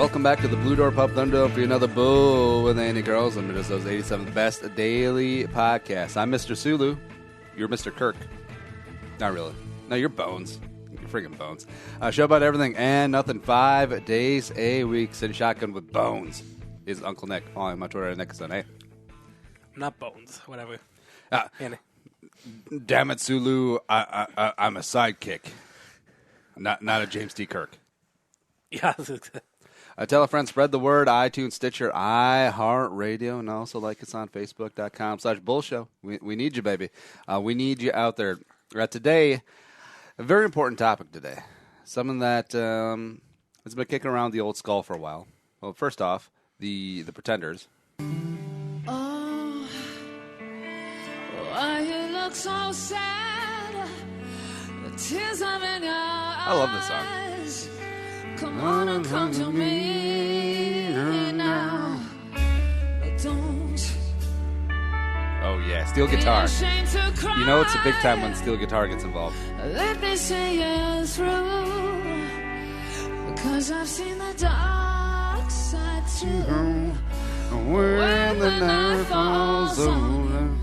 Welcome back to the Blue Door Pub Thunderdome for another Bull with Andy Girls and Minnesota's 87th Best Daily Podcast. I'm Mr. Sulu. You're Mr. Kirk. Not really. No, you're Bones. You're freaking Bones. Show about everything and nothing 5 days a week. Sitting shotgun with Bones is Uncle Nick. Oh, I'm not Nick is on, eh? Not Bones. Whatever. Andy. Damn it, Sulu. I'm a sidekick. Not a James T. Kirk. Yeah. Tell a friend, spread the word, iTunes, Stitcher, iHeartRadio, and also like us on Facebook.com/bullshow. We need you, baby. We need you out there. Today, a very important topic today. Something that has been kicking around the old skull for a while. Well, first off, the Pretenders. Oh, why you look so sad? The tears are in your eyes. I love this song. Come on and come to me now. Don't. Oh, yeah, steel guitar. You know it's a big time when steel guitar gets involved. Let me see you through, because I've seen the dark side too. When the night falls on,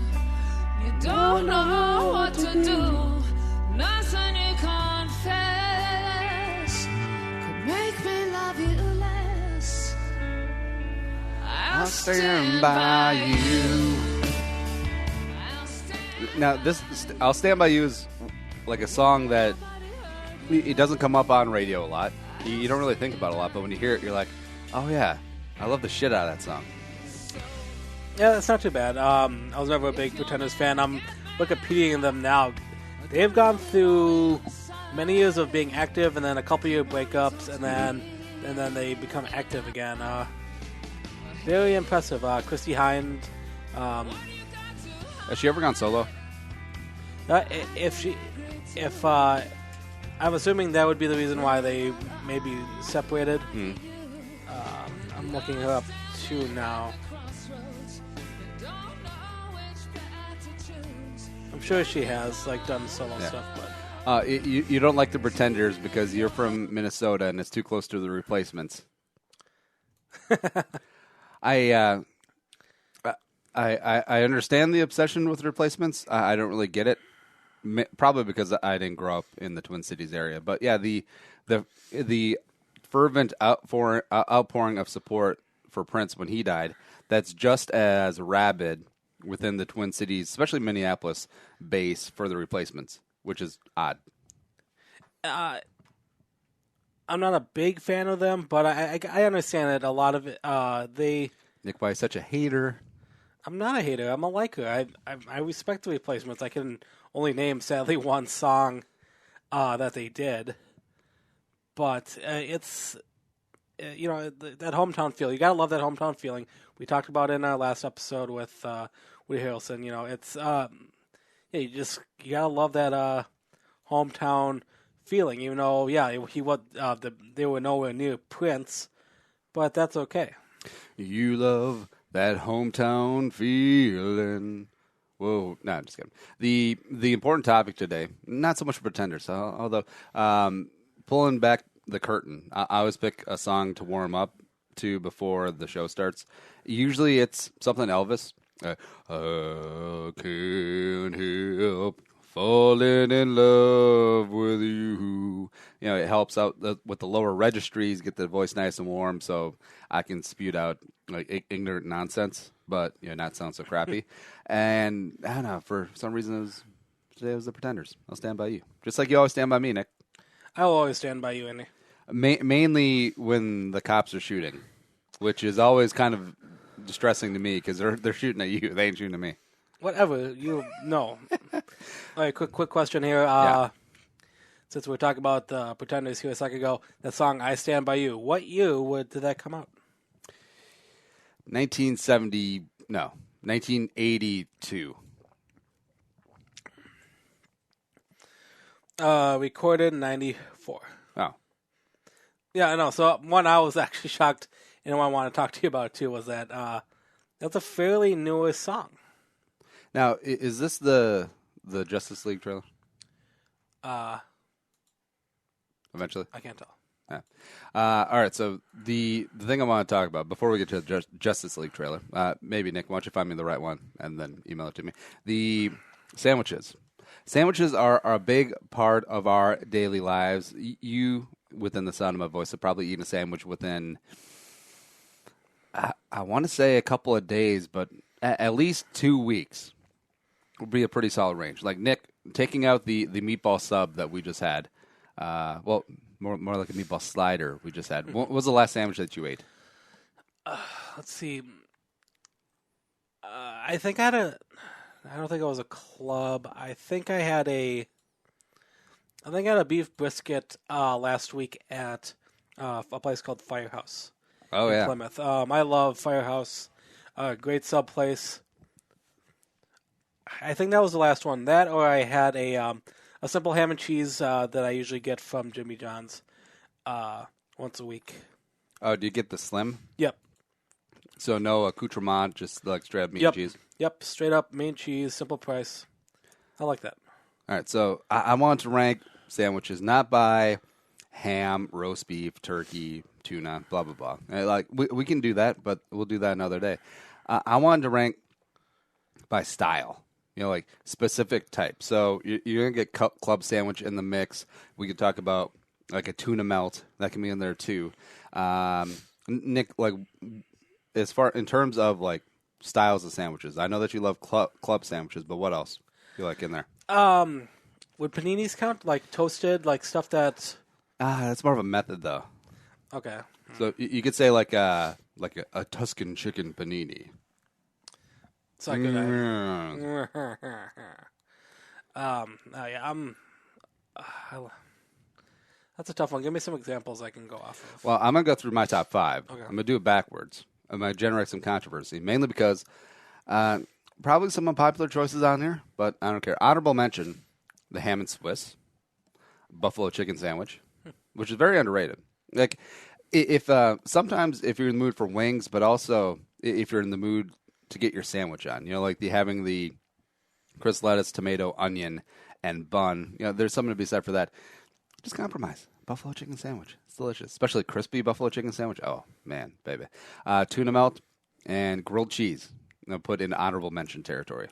you don't know what to do. Nothing you confess could make me love you less. I'll stand by you. Now, this I'll Stand By You is like a song that it doesn't come up on radio a lot. You don't really think about it a lot, but when you hear it, you're like, oh, yeah, I love the shit out of that song. Yeah, that's not too bad. I was never a big Pretenders fan. I'm Wikipediaing them now. They've gone through many years of being active, and then a couple year breakups, and then they become active again. Very impressive. Christy Hind. Has she ever gone solo? If I'm assuming that would be the reason why they maybe separated. I'm looking her up too now. I'm sure she has done solo stuff, but you don't like the Pretenders because you're from Minnesota and it's too close to the Replacements. I understand the obsession with Replacements. I don't really get it, probably because I didn't grow up in the Twin Cities area. But yeah, the fervent outpouring of support for Prince when he died, that's just as rabid within the Twin Cities, especially Minneapolis, base for the Replacements, which is odd. I'm not a big fan of them, but I understand that a lot of it, Nick White is such a hater. I'm not a hater. I'm a liker. I respect the Replacements. I can only name, sadly, one song that they did. But it's, that hometown feel. You got to love that hometown feeling. We talked about it in our last episode with Woody Harrelson. It's, you got to love that hometown feeling. Even though, they were nowhere near Prince, but that's okay. You love that hometown feeling. Whoa, no, I'm just kidding. The important topic today, not so much Pretenders, although pulling back the curtain. I always pick a song to warm up to before the show starts. Usually it's something Elvis. I can't help falling in love with you. It helps out with the lower registries, get the voice nice and warm, so I can spew out ignorant nonsense, but not sound so crappy. And I don't know, for some reason today it was the Pretenders. I'll stand by you, just like you always stand by me, Nick. I'll always stand by you, Andy. Mainly when the cops are shooting, which is always kind of distressing to me because they're shooting at you. They ain't shooting at me. Whatever. No. All right, quick question here. Since we were talking about the Pretenders here a second ago, that song "I Stand By You." What year did that come out? 1982. Recorded in 94. Oh. Yeah, I know. So one I was actually shocked, and one I want to talk to you about too was that that's a fairly newer song. Now, is this the Justice League trailer? Uh, Eventually? I can't tell. Yeah. All right. So the thing I want to talk about before we get to the Justice League trailer, maybe Nick, why don't you find me the right one and then email it to me? The sandwiches. Sandwiches are a big part of our daily lives. You, within the sound of my voice, have probably eaten a sandwich within, I want to say a couple of days, but at least 2 weeks would be a pretty solid range. Like Nick, taking out the meatball sub that we just had, well, more like a meatball slider we just had. What was the last sandwich that you ate? Let's see. I think I had a. I don't think it was a club. I think I had a beef brisket last week at a place called Firehouse. Oh, in yeah. Plymouth. I love Firehouse. Great sub place. I think that was the last one. That, or I had a simple ham and cheese that I usually get from Jimmy John's once a week. Oh, do you get the slim? Yep. So no accoutrement, just like straight up meat Yep. and cheese? Yep. Straight up meat and cheese, simple price. I like that. All right, so I want to rank sandwiches not by ham, roast beef, turkey, tuna, blah, blah, blah. Like we can do that, but we'll do that another day. I wanted to rank by style, like specific type. So you're going to get club sandwich in the mix. We could talk about like a tuna melt. That can be in there too. Nick, like as far in terms of like styles of sandwiches, I know that you love club sandwiches, but what else do you like in there? Would paninis count? Like toasted, like stuff that... That's more of a method, though. Okay. So you could say like a Tuscan chicken panini. It's not good. That's a tough one. Give me some examples I can go off of. Well, I'm gonna go through my top 5. Okay. I'm gonna do it backwards. I'm gonna generate some controversy, mainly because probably some unpopular choices on here, but I don't care. Honorable mention: the ham and Swiss, buffalo chicken sandwich, which is very underrated. Like, if sometimes if you're in the mood for wings, but also if you're in the mood to get your sandwich on, like having the crisp lettuce, tomato, onion, and bun. There's something to be said for that. Just compromise. Buffalo chicken sandwich. It's delicious, especially crispy buffalo chicken sandwich. Oh man, baby. Tuna melt and grilled cheese. Put in honorable mention territory.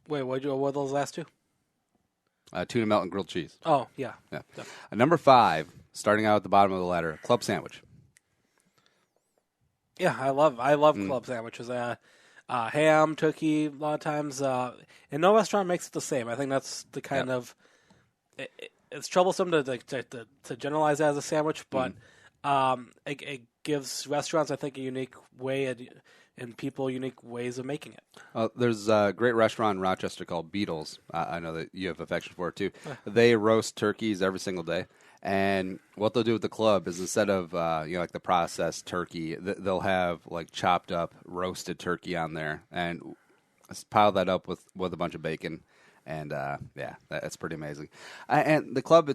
Wait, what were those last two? Tuna melt and grilled cheese. Oh, yeah. Yeah. Number 5, starting out at the bottom of the ladder, club sandwich. Yeah, I love club sandwiches. Ham, turkey, a lot of times. And no restaurant makes it the same. I think that's the kind of... It's troublesome to generalize that as a sandwich, but it gives restaurants, I think, a unique way and people unique ways of making it. There's a great restaurant in Rochester called Beatles. I know that you have affection for it, too. They roast turkeys every single day. And what they'll do with the club is instead of like the processed turkey, they'll have like chopped up roasted turkey on there and pile that up with a bunch of bacon. And yeah, that's pretty amazing. And the club,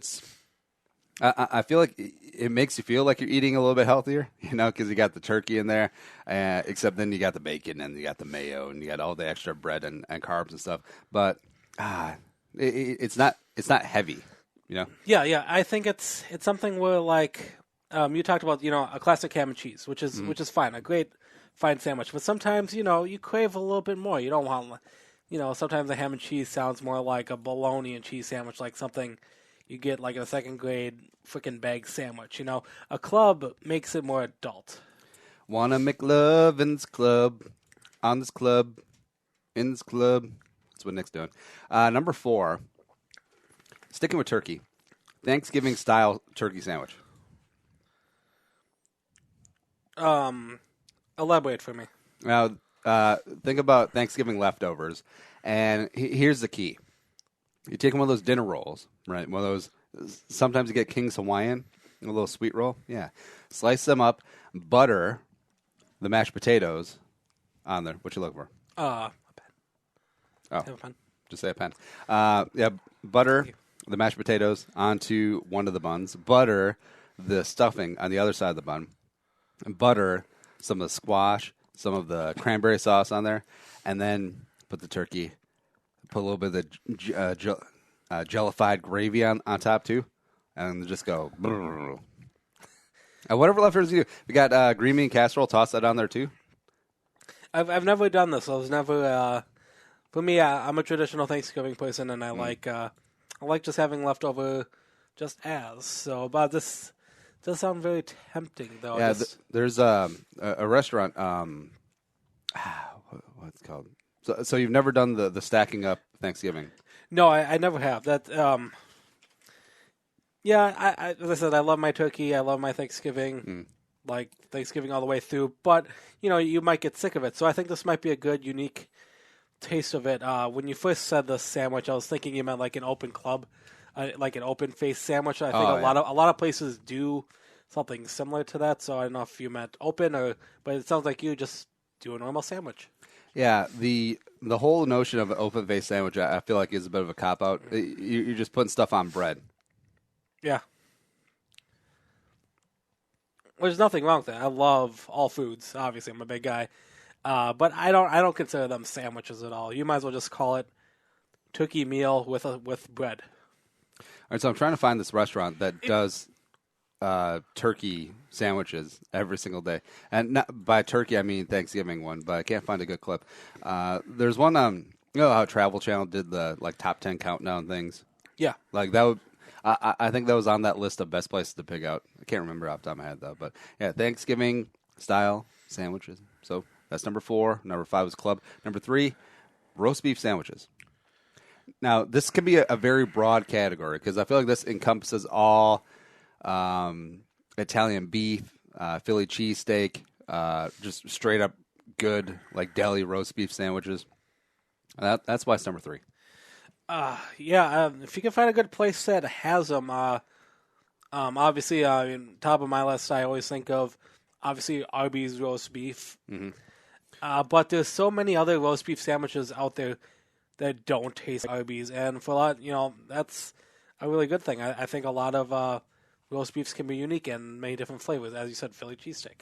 I feel like it makes you feel like you're eating a little bit healthier, because you got the turkey in there, except then you got the bacon and you got the mayo and you got all the extra bread and carbs and stuff. But it's not heavy, Yeah. I think it's something where like you talked about, a classic ham and cheese, which is fine, a great fine sandwich. But sometimes you crave a little bit more. You don't want. Sometimes a ham and cheese sounds more like a bologna and cheese sandwich, like something you get like a second grade freaking bag sandwich. A club makes it more adult. Wanna make love in this club, on this club, in this club. That's what Nick's doing. Number 4, sticking with turkey, Thanksgiving style turkey sandwich. Elaborate for me. Now, think about Thanksgiving leftovers, and here's the key. You take one of those dinner rolls, right? One of those, sometimes you get King's Hawaiian, a little sweet roll. Yeah. Slice them up, butter the mashed potatoes on there. What you look for? A pen. Oh, Have a pen. just say a pen. Yeah, butter the mashed potatoes onto one of the buns, butter the stuffing on the other side of the bun, and butter some of the squash, some of the cranberry sauce on there, and then put the turkey, put a little bit of the jellified gravy on top too, and just go. Whatever leftovers you do. We got green bean casserole. Toss that on there too. I've never done this. I was never. For me, I'm a traditional Thanksgiving person, and I like just having leftover, just as. So, but this does sound very tempting, though. Yeah, there's a restaurant. What's it called? So you've never done the stacking up Thanksgiving? No, I never have. That. Yeah, I as I said, I love my turkey. I love my Thanksgiving. Like Thanksgiving all the way through. But you might get sick of it. So I think this might be a good, unique taste of it. When you first said the sandwich, I was thinking you meant like an open club, like an open face sandwich. I think a lot of places do something similar to that. So I don't know if you meant open but it sounds like you just do a normal sandwich. Yeah, the whole notion of an open face sandwich, I feel like is a bit of a cop out. You're just putting stuff on bread. Yeah. There's nothing wrong with that. I love all foods. Obviously, I'm a big guy. But I don't consider them sandwiches at all. You might as well just call it turkey meal with bread. All right, so I'm trying to find this restaurant that does turkey sandwiches every single day, and not by turkey I mean Thanksgiving one, but I can't find a good clip. There's one how Travel Channel did the top 10 countdown things. Yeah, like that would. I think that was on that list of best places to pick out. I can't remember off the top of my head though, but yeah, Thanksgiving style sandwiches. So. That's number 4. Number 5 is club. Number 3, roast beef sandwiches. Now, this can be a very broad category because I feel like this encompasses all Italian beef, Philly cheesesteak, just straight up good deli roast beef sandwiches. That's why it's number 3. If you can find a good place that has them, obviously, top of my list, I always think of obviously Arby's roast beef. Mm-hmm. But there's so many other roast beef sandwiches out there that don't taste like Arby's, and for a lot, that's a really good thing. I think a lot of roast beefs can be unique in many different flavors, as you said, Philly cheesesteak.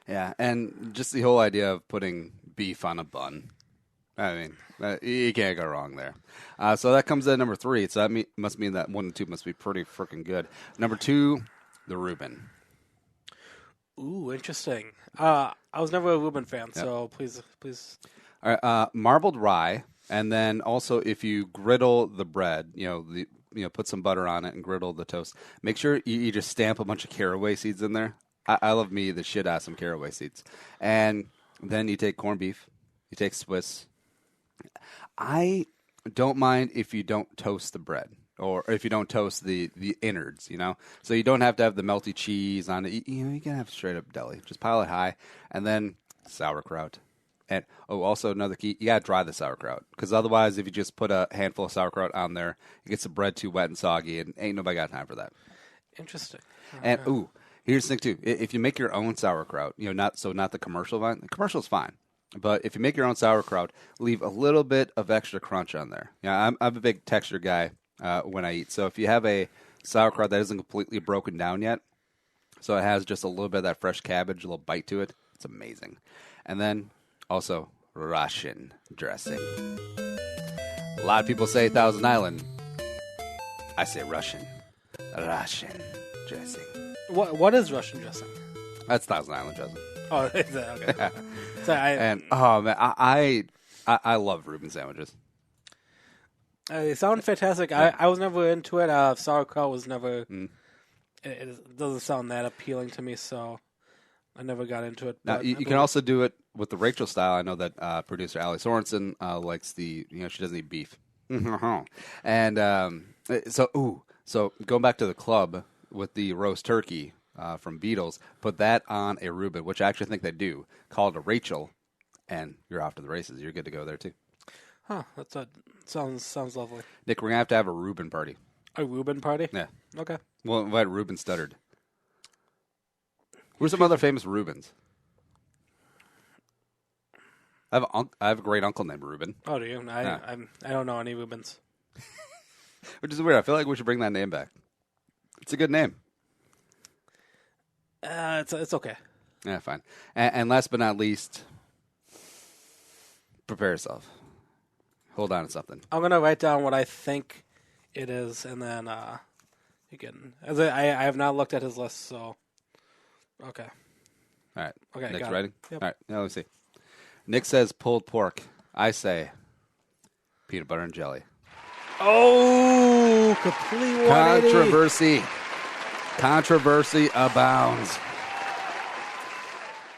Yeah, and just the whole idea of putting beef on a bun. I mean, you can't go wrong there. So that comes at number 3. So that must mean that 1 and 2 must be pretty freaking good. Number 2, the Reuben. Ooh, interesting. I was never a Reuben fan, so please. All right, marbled rye, and then also if you griddle the bread, put some butter on it and griddle the toast. Make sure you just stamp a bunch of caraway seeds in there. I love me the shit out of some caraway seeds, and then you take corned beef, you take Swiss. I don't mind if you don't toast the bread. Or if you don't toast the innards, So you don't have to have the melty cheese on it. You can have straight up deli. Just pile it high. And then sauerkraut. And also another key, you got to dry the sauerkraut. Because otherwise, if you just put a handful of sauerkraut on there, it gets the bread too wet and soggy. And ain't nobody got time for that. Interesting. And, here's the thing, too. If you make your own sauerkraut, not the commercial one. The commercial's fine. But if you make your own sauerkraut, leave a little bit of extra crunch on there. I'm a big texture guy. When I eat. So if you have a sauerkraut that isn't completely broken down yet, so it has just a little bit of that fresh cabbage, a little bite to it, it's amazing. And then also Russian dressing. A lot of people say Thousand Island. I say Russian dressing. What is Russian dressing? That's Thousand Island dressing. Oh, is that okay? And man, I love Reuben sandwiches. They sound fantastic. Yeah. I was never into it. Sauerkraut was never. It doesn't sound that appealing to me, so I never got into it. Now, you can also do it with the Rachel style. I know that producer Allie Sorensen likes she doesn't eat beef. And so going back to the club with the roast turkey from Beatles, put that on a Reuben, which I actually think they do. Call it a Rachel, and you're off to the races. You're good to go there too. Huh, sounds lovely. Nick, we're going to have a Reuben party. A Reuben party? Yeah. Okay. We'll invite Reuben Studdard. Who's some other famous Reubens? I have a great uncle named Reuben. Oh, do you? I don't know any Reubens. Which is weird. I feel like we should bring that name back. It's a good name. It's okay. Yeah, fine. And last but not least, prepare yourself. Hold on to something. I'm going to write down what I think it is, and then you can... I have not looked at his list, so Okay. All right. Okay, Nick's got it. ready? Yep. All right. Now let's see. Nick says pulled pork. I say peanut butter and jelly. Oh, complete 180. Controversy abounds.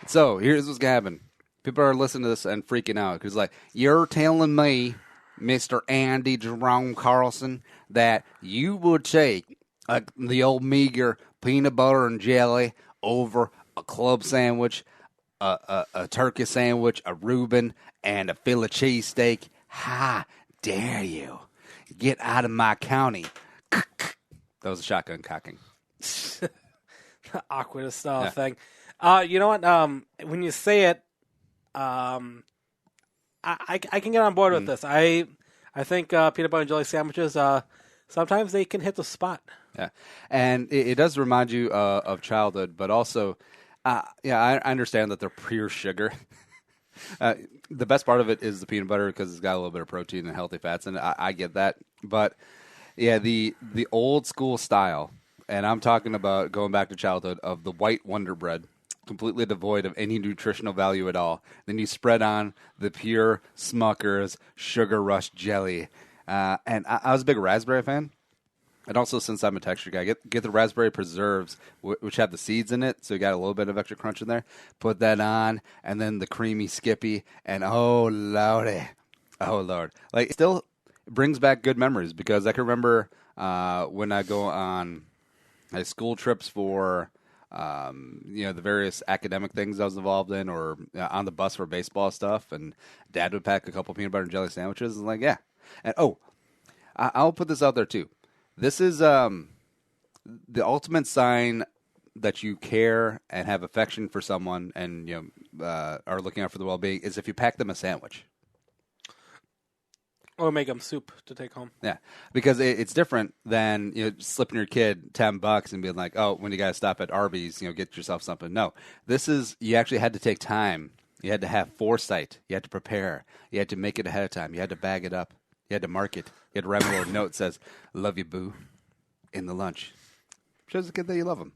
So here's what's going to happen. People are listening to this and freaking out because, like, you're telling me, Mr. Andy Jerome Carlson, that you would take the old meager peanut butter and jelly over a club sandwich, a turkey sandwich, a Reuben, and a Philly cheesesteak. How dare you? Get out of my county. That was a shotgun cocking. Awkwardest Yeah. thing. You know what? When you say it, I can get on board with this. I think peanut butter and jelly sandwiches. Sometimes they can hit the spot. Yeah, and it does remind you of childhood, but also, I understand that they're pure sugar. The best part of it is the peanut butter because it's got a little bit of protein and healthy fats in it. I get that, but yeah, the old school style, and I'm talking about going back to childhood of the white Wonder Bread, completely devoid of any nutritional value at all. Then you spread on the pure Smucker's Sugar Rush jelly, and I was a big raspberry fan. And also, since I'm a texture guy, get the raspberry preserves, which have the seeds in it, so you got a little bit of extra crunch in there. Put that on, and then the creamy Skippy, and oh lordy, oh lord, like it still brings back good memories because I can remember when I go on school trips for the various academic things I was involved in, or on the bus for baseball stuff, and Dad would pack a couple peanut butter and jelly sandwiches, and like and I'll put this out there too. This is the ultimate sign that you care and have affection for someone, and are looking out for the well-being. Is if you pack them a sandwich, or make them soup to take home. Yeah, because it's different than slipping your kid $10 and being like, oh, when you got to stop at Arby's, get yourself something. No, this is you actually had to take time. You had to have foresight. You had to prepare. You had to make it ahead of time. You had to bag it up. You had to mark it. You had to write a little note that says, love you, boo, in the lunch. Shows the kid that you love him.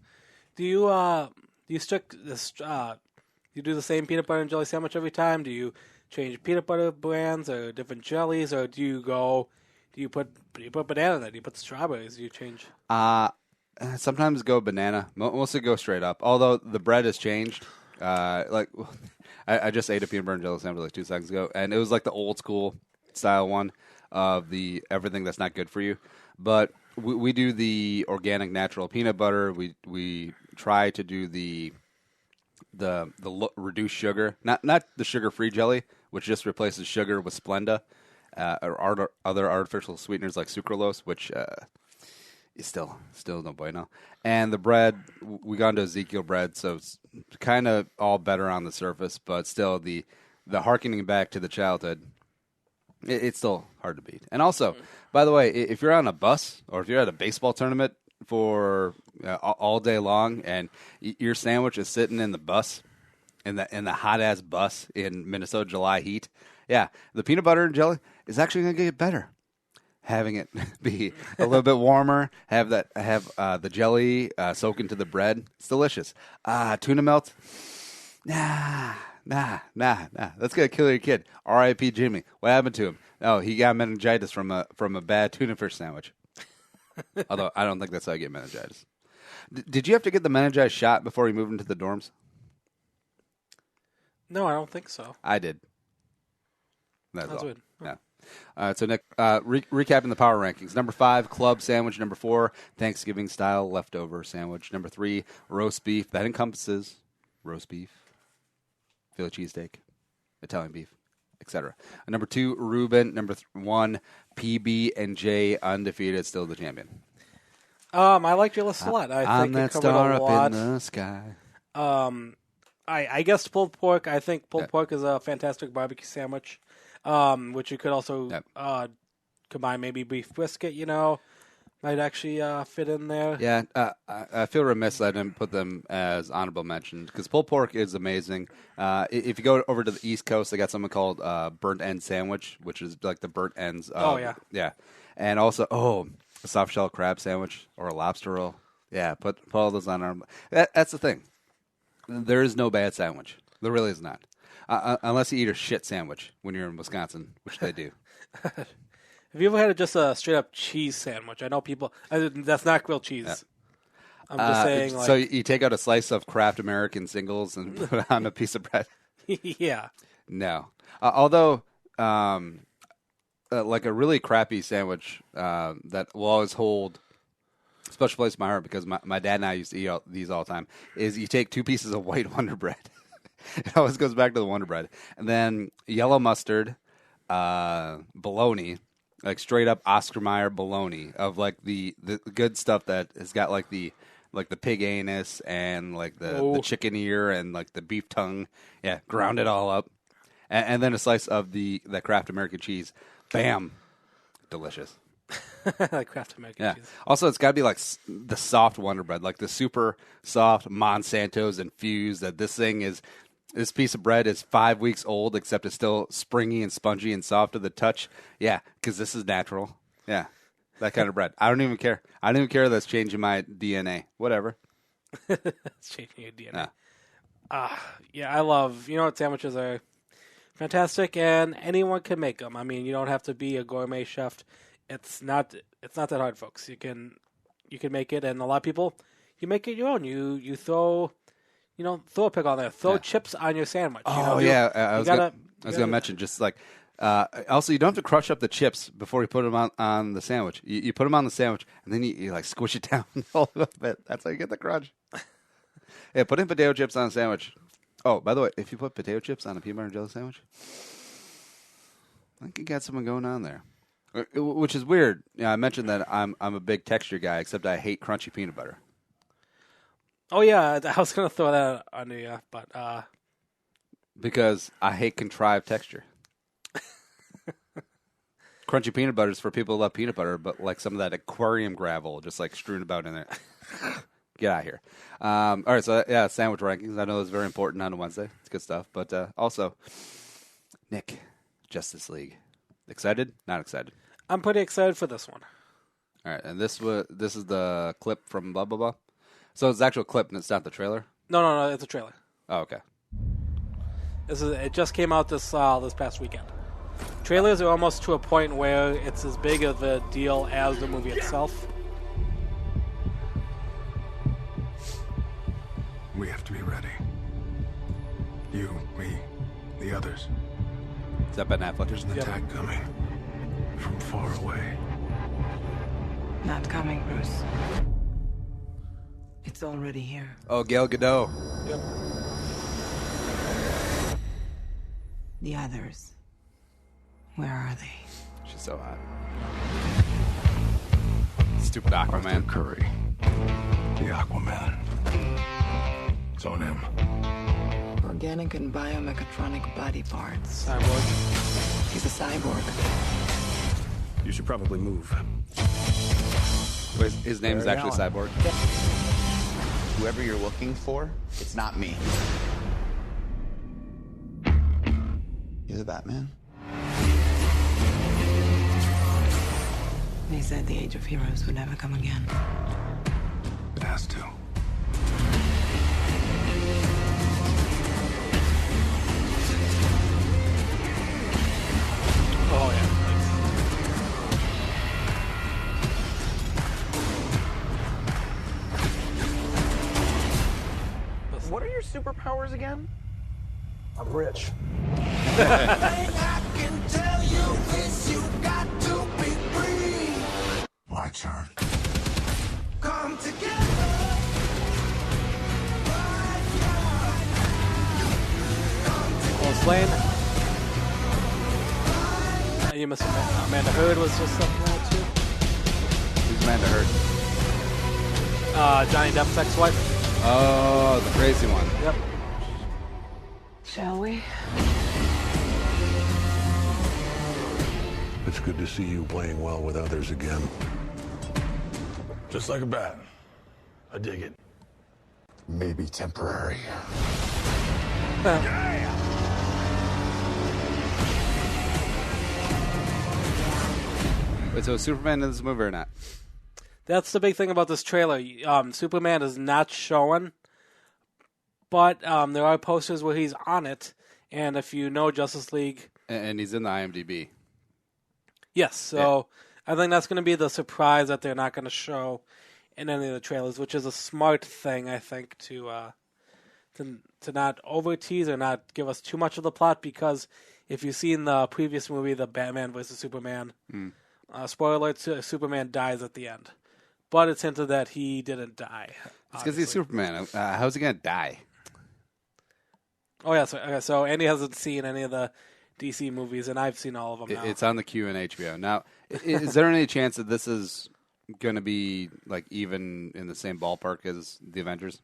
Do you stick this? You do the same peanut butter and jelly sandwich every time? Do you change peanut butter brands or different jellies, or do you put banana in it? Do you put strawberries? Do you change? Sometimes go banana. Mostly go straight up. Although the bread has changed. I just ate a peanut butter and jelly sandwich like 2 seconds ago, and it was like the old school style one of the everything that's not good for you. But we do the organic natural peanut butter. We try to do the reduced sugar, not the sugar-free jelly, which just replaces sugar with Splenda, or other artificial sweeteners like sucralose, which is still no bueno. And the bread, we got into Ezekiel bread, so it's kind of all better on the surface, but still the harkening back to the childhood, it's still hard to beat. And also, by the way, if you're on a bus or if you're at a baseball tournament for all day long, and your sandwich is sitting in the bus, in the hot ass bus in Minnesota July heat, the peanut butter and jelly is actually going to get better. Having it be a little bit warmer, have the jelly soak into the bread, it's delicious. Tuna melt, nah. That's gonna kill your kid. R.I.P. Jimmy. What happened to him? Oh, he got meningitis from a bad tuna fish sandwich. Although I don't think that's how you get meningitis. Did you have to get the meningitis shot before you moved into the dorms? No, I don't think so. I did. That's all. Good. Yeah. So Nick, recapping the power rankings. Number 5, club sandwich. Number 4, Thanksgiving style leftover sandwich. Number 3, roast beef. That encompasses roast beef, Philly cheesesteak, Italian beef, etc. Number 2, Reuben. Number 1, PB&J, undefeated, still the champion. I liked your list a lot. I think that it covered star a lot. up in the sky. I guess pulled pork. I think pulled pork is a fantastic barbecue sandwich, which you could also combine maybe beef brisket. Might actually fit in there. Yeah, I feel remiss that I didn't put them as honorable mentions because pulled pork is amazing. If you go over to the East Coast, they got something called burnt end sandwich, which is like the burnt ends. Yeah, and also a soft shell crab sandwich or a lobster roll. Yeah, put all those on our. That's the thing. there is no bad sandwich. There really is not. Unless you eat a shit sandwich when you're in Wisconsin, which they do. Have you ever had just a straight up cheese sandwich? I know people. That's not grilled cheese. Yeah. I'm just saying. Like, so you take out a slice of Kraft American Singles and put it on a piece of bread? yeah. No. Although, like a really crappy sandwich that will always hold a special place in my heart because my dad and I used to eat these all the time, is you take 2 pieces of white Wonder Bread. It always goes back to the Wonder Bread. And then yellow mustard, bologna, like straight up Oscar Mayer bologna of like the good stuff that has got like the pig anus and like the chicken ear and like the beef tongue. Yeah, ground it all up. And then a slice of the Kraft American cheese. Bam. Delicious. Kraft American cheese. Also, it's got to be like the soft Wonder Bread, like the super soft Monsanto's infused. That this piece of bread is 5 weeks old, except it's still springy and spongy and soft to the touch. Yeah, because this is natural. Yeah, that kind of bread. I don't even care. I don't even care that's changing my DNA. Whatever. It's changing your DNA. Yeah, I love. You know what, sandwiches are fantastic, and anyone can make them. I mean, you don't have to be a gourmet chef. It's not that hard, folks. You can make it, and a lot of people, you make it your own. You throw a pickle on there. Throw chips on your sandwich. Oh, I was going to mention, just like, also, you don't have to crush up the chips before you put them on the sandwich. You put them on the sandwich, and then you like squish it down a little bit. That's how you get the crunch. Yeah, putting potato chips on a sandwich. Oh, by the way, if you put potato chips on a peanut butter and jelly sandwich, I think you got something going on there. Which is weird. I mentioned that I'm a big texture guy, except I hate crunchy peanut butter. Oh yeah, I was gonna throw that under you, but because I hate contrived texture. Crunchy peanut butter is for people who love peanut butter, but like some of that aquarium gravel just like strewn about in there. Get out of here. All right, so yeah, sandwich rankings. I know it's very important on a Wednesday. It's good stuff. But also, Nick, Justice League. Excited? Not excited? I'm pretty excited for this one. All right, and this is the clip from blah, blah, blah. So it's the actual clip and it's not the trailer? No, it's a trailer. Oh, okay. It just came out this past weekend. Trailers are almost to a point where it's as big of a deal as the movie itself. We have to be ready. You, me, the others. Is that Ben Affleck? There's an attack coming from far away. Not coming, Bruce. It's already here. Oh, Gal Gadot. Yep. The others. Where are they? She's so hot. Stupid Aquaman. Arthur Curry. The Aquaman. It's on him. Organic and biomechatronic body parts. Cyborg. He's a cyborg. You should probably move. Wait, his name is actually Cyborg? Whoever you're looking for, it's not me. You're the Batman? They said the age of heroes would never come again. It has to. Oh yeah. What are your superpowers again? I'm rich. My turn. Come together. Lois Lane. You must have Amanda Heard was just something like too. Who's Amanda Heard? Johnny Depp's ex-wife. Oh, the crazy one. Yep. Shall we? It's good to see you playing well with others again. Just like a bat. I dig it. Maybe temporary. Wait, so is Superman in this movie or not? That's the big thing about this trailer. Superman is not showing, but there are posters where he's on it, and if you know Justice League... And he's in the IMDb. Yes, so I think that's going to be the surprise that they're not going to show in any of the trailers, which is a smart thing, I think, to not over-tease or not give us too much of the plot, because if you've seen the previous movie, the Batman vs. Superman, spoiler alert, Superman dies at the end. But it's hinted that he didn't die. It's because he's Superman. How's he going to die? Oh, yeah. So Andy hasn't seen any of the DC movies, and I've seen all of them now. It's on the queue in HBO. Now, is there any chance that this is going to be like even in the same ballpark as the Avengers?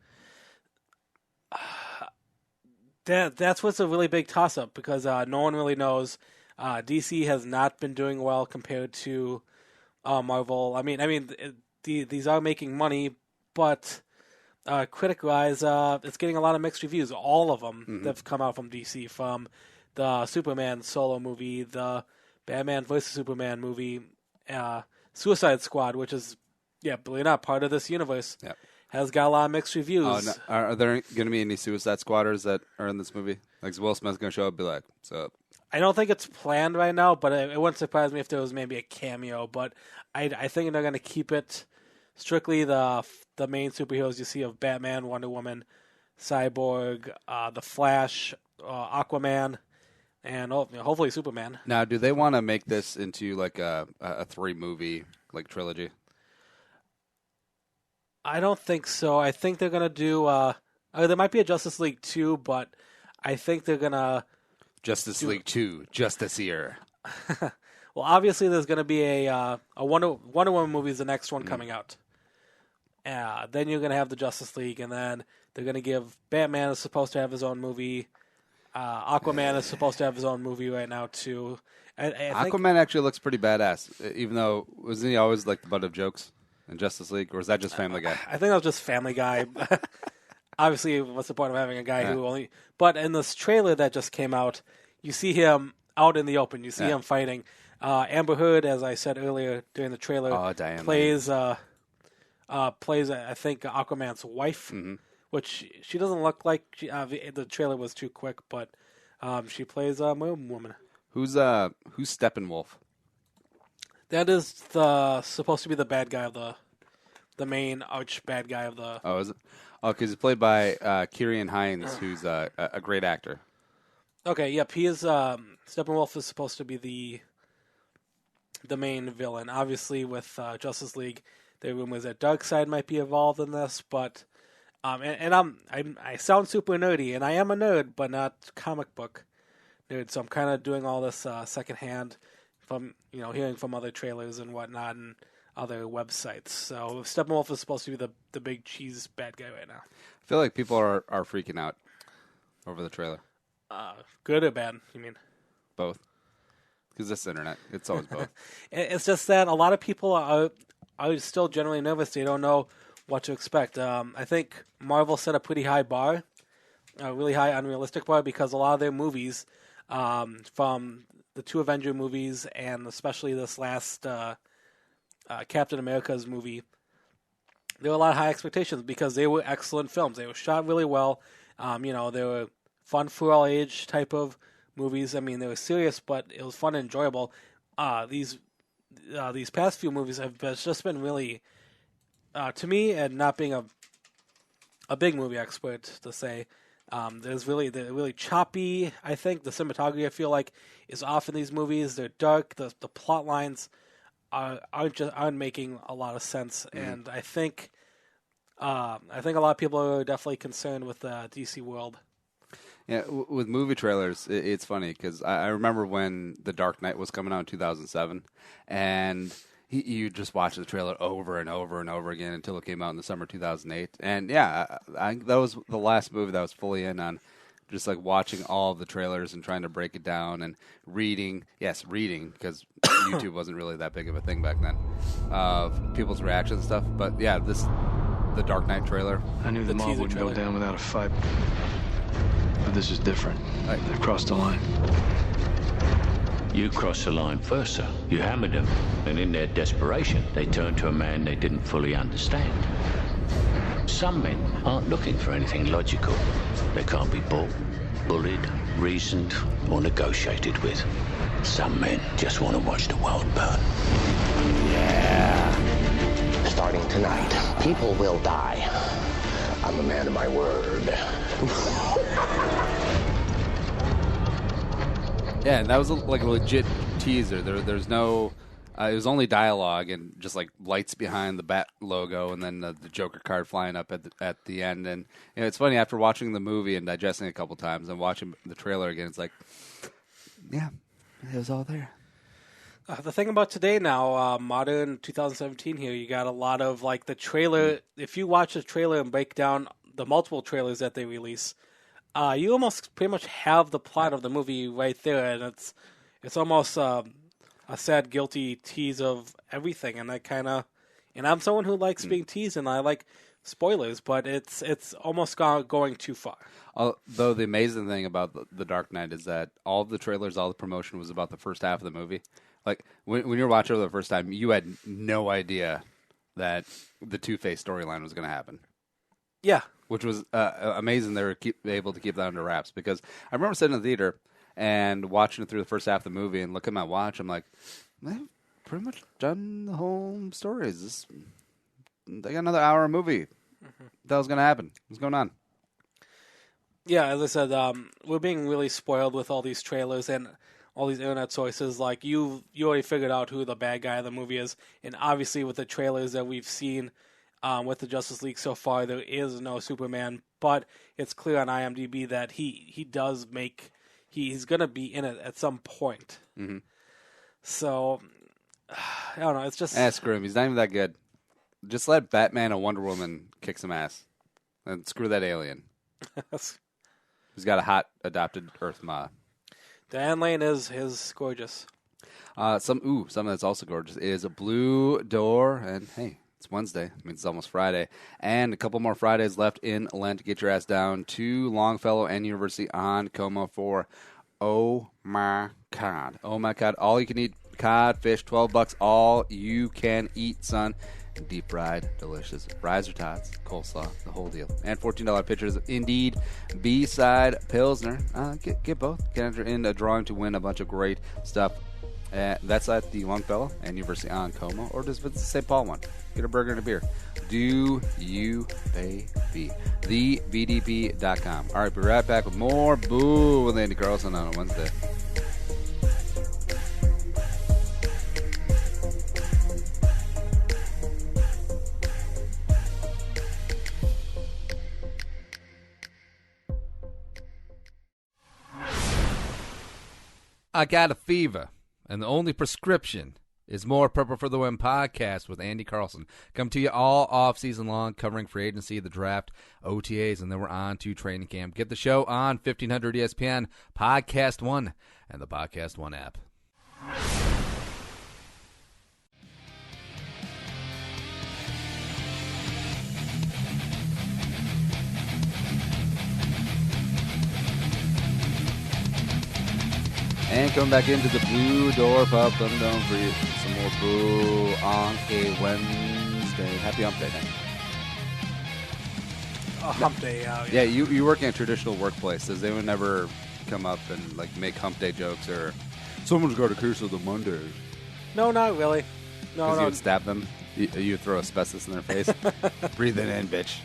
That's what's a really big toss-up, because no one really knows. DC has not been doing well compared to Marvel. I mean, these are making money, but critic-wise, it's getting a lot of mixed reviews. All of them that have come out from DC, from the Superman solo movie, the Batman vs. Superman movie, Suicide Squad, which is, believe it or not, part of this universe, has got a lot of mixed reviews. Oh, no. Are there going to be any Suicide Squatters that are in this movie? Like, is Will Smith going to show up and be like, what's up? I don't think it's planned right now, but it wouldn't surprise me if there was maybe a cameo. But I think they're going to keep it strictly the main superheroes you see of Batman, Wonder Woman, Cyborg, the Flash, Aquaman, and hopefully Superman. Now, do they want to make this into like a 3-movie like trilogy? I don't think so. I think they're going to do... there might be a Justice League 2, but I think they're going to... Justice League 2, Justice Year. Well, obviously there's going to be a Wonder Woman movie is the next one coming out. Then you're going to have the Justice League, and then they're going to give... Batman is supposed to have his own movie. Aquaman is supposed to have his own movie right now, too. I think Aquaman actually looks pretty badass, even though... Wasn't he always like the butt of jokes in Justice League, or is that just Family Guy? I think that was just Family Guy. Obviously, what's the point of having a guy who only... But in this trailer that just came out, you see him out in the open. You see him fighting. Amber Heard, as I said earlier during the trailer, plays, I think, Aquaman's wife, which she doesn't look like. The trailer was too quick, but she plays a woman. Who's Steppenwolf? That is supposed to be the bad guy of the main arch bad guy of the... Oh, is it? Oh, because he's played by Kieran Hines, who's a great actor. Okay, yep. He is. Steppenwolf is supposed to be the main villain. Obviously, with Justice League, there are rumors that Darkseid might be involved in this. But I sound super nerdy, and I am a nerd, but not comic book nerd. So I'm kind of doing all this secondhand from hearing from other trailers and whatnot and other websites. So Steppenwolf is supposed to be the big cheese bad guy right now. I feel like people are freaking out over the trailer. Good or bad, you mean? Both. Because it's the internet. It's always both. It's just that a lot of people are still generally nervous. They don't know what to expect. I think Marvel set a pretty high bar, a really high unrealistic bar, because a lot of their movies, from the 2 Avenger movies and especially this last Captain America's movie, there were a lot of high expectations because they were excellent films. They were shot really well. They were fun for all age type of movies. I mean, they were serious, but it was fun and enjoyable. These past few movies have just been really, to me, and not being a big movie expert to say, they're really choppy. I think the cinematography, I feel like, is off in these movies. They're dark. The plot lines aren't making a lot of sense, and I think a lot of people are definitely concerned with the DC world. Yeah, with movie trailers, it's funny because I remember when The Dark Knight was coming out in 2007, and you just watch the trailer over and over and over again until it came out in the summer 2008. And yeah, that was the last movie that I was fully in on, just like watching all of the trailers and trying to break it down and reading, because YouTube wasn't really that big of a thing back then, of people's reactions and stuff. But yeah, the Dark Knight trailer. I knew the mob wouldn't go down without a fight. But this is different. They crossed the line. You crossed the line first, sir. You hammered them, and in their desperation, they turned to a man they didn't fully understand. Some men aren't looking for anything logical. They can't be bought, bullied, reasoned, or negotiated with. Some men just want to watch the world burn. Yeah. Starting tonight, people will die. I'm a man of my word. Yeah, and that was like a legit teaser. There's no... it was only dialogue and just like lights behind the Bat logo, and then the Joker card flying up at the end. And it's funny, after watching the movie and digesting it a couple times and watching the trailer again, it's like, yeah, it was all there. The thing about today now, modern 2017 here, you got a lot of like the trailer. If you watch the trailer and break down the multiple trailers that they release, you almost pretty much have the plot of the movie right there, and it's almost a sad, guilty tease of everything. And and I'm someone who likes being teased, and I like spoilers, but it's almost going too far. Although the amazing thing about the Dark Knight is that all of the trailers, all the promotion was about the first half of the movie. Like, when you're watching it the first time, you had no idea that the Two-Face storyline was going to happen. Yeah. Which was amazing they were able to keep that under wraps. Because I remember sitting in the theater and watching it through the first half of the movie and looking at my watch, I'm like, they've pretty much done the whole story. They got another hour of movie. What the hell's going to happen? What's going on? Yeah, as I said, we're being really spoiled with all these trailers and all these internet sources. Like, you already figured out who the bad guy of the movie is, and obviously with the trailers that we've seen with the Justice League so far, there is no Superman, but it's clear on IMDb that he's going to be in it at some point. Mm-hmm. So, I don't know, it's just... Screw him, he's not even that good. Just let Batman and Wonder Woman kick some ass, and screw that alien. He's got a hot adopted Earth Ma. Diane Lane is gorgeous. Something that's also gorgeous is a Blue Door, and hey, it's Wednesday. It means it's almost Friday, and a couple more Fridays left in Lent. Get your ass down to Longfellow and University on Como for oh my god, all you can eat codfish, $12, all you can eat, son. Deep fried, delicious fries or tots, coleslaw, the whole deal, and $14 pitchers of Indeed B-Side Pilsner. Get both. Get enter in a drawing to win a bunch of great stuff. That's at the Longfellow and University on Como, or just visit the St. Paul one. Get a burger and a beer. Do you, baby? TheBDP.com. All right, be right back with more Boo with Andy Carlson on a Wednesday. I got a fever, and the only prescription is more Purple for the Win podcast with Andy Carlson. Come to you all off-season long, covering free agency, the draft, OTAs, and then we're on to training camp. Get the show on 1500 ESPN, Podcast One, and the Podcast One app. And coming back into the Blue Door Pub Thunderdome for you. Some more Boo on a Wednesday. Happy Hump Day, man. Hump Day, yeah. You work in a traditional workplace. Does anyone ever come up and like make Hump Day jokes or someone's got a curse of the Mondays? No, not really. No, because you would stab them. You throw asbestos in their face. Breathe it in, bitch.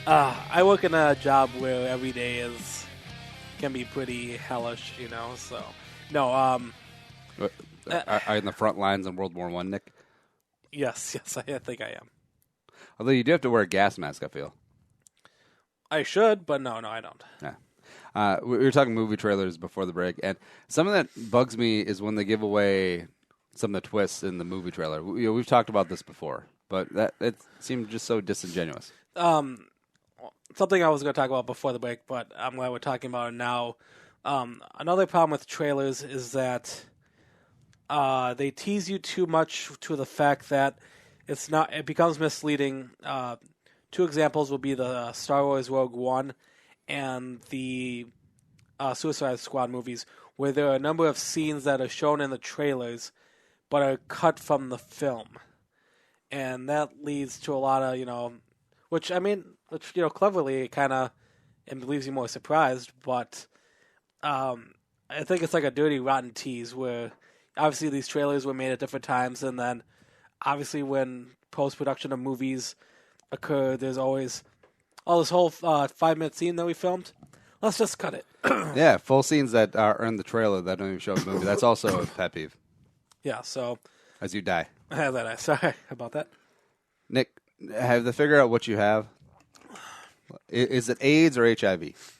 I work in a job where every day can be pretty hellish, so no. Are you in the front lines in World War I, Nick? Yes, I think I am. Although you do have to wear a gas mask, I feel. I should, but no, I don't. Yeah. We were talking movie trailers before the break, and something that bugs me is when they give away some of the twists in the movie trailer. We've talked about this before, but it seemed just so disingenuous. Something I was going to talk about before the break, but I'm glad we're talking about it now. Another problem with trailers is that they tease you too much to the fact that it becomes misleading. Two examples will be the Star Wars Rogue One and the Suicide Squad movies, where there are a number of scenes that are shown in the trailers but are cut from the film. and that leads to a lot of which cleverly kind of and leaves you more surprised. But I think it's like a dirty, rotten tease where obviously these trailers were made at different times, and then obviously when post-production of movies occur, there's always this whole 5-minute scene that we filmed. Let's just cut it. Yeah, full scenes that are in the trailer that don't even show in the movie. That's also a pet peeve. Yeah, so As you die. Sorry about that. Nick, have to figure out what you have. Is it AIDS or HIV?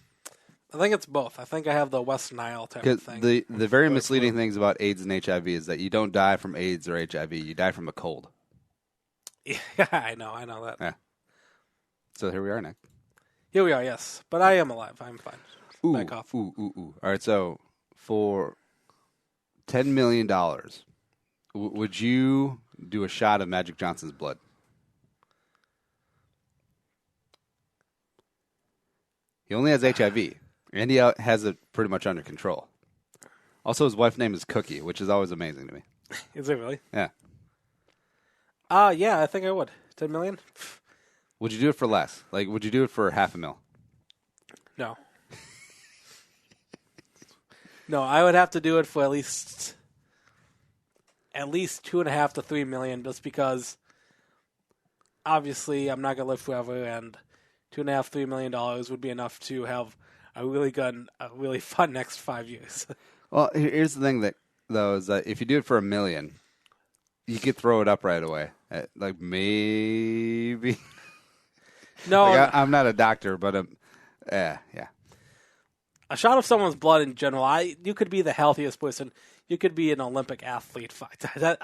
I think it's both. I think I have the West Nile type of thing. The very misleading things about AIDS and HIV is that you don't die from AIDS or HIV. You die from a cold. Yeah, I know that. Yeah. So here we are, Nick. Here we are, yes. But I am alive. I'm fine. Back off. Ooh. All right, so for $10 million, would you do a shot of Magic Johnson's blood? He only has HIV, and he has it pretty much under control. Also, his wife's name is Cookie, which is always amazing to me. Is it really? Yeah. Yeah, I think I would. 10 million? Would you do it for less? Like, would you do it for $500,000? No. No, I would have to do it for at least $2.5 to $3 million, just because obviously I'm not gonna live forever, and $2.5-3 million would be enough to have a really fun next 5 years. Well, here's the thing though, is that if you do it for $1 million, you could throw it up right away. Like maybe. No, I'm not a doctor, but yeah. A shot of someone's blood in general. You could be the healthiest person. You could be an Olympic athlete.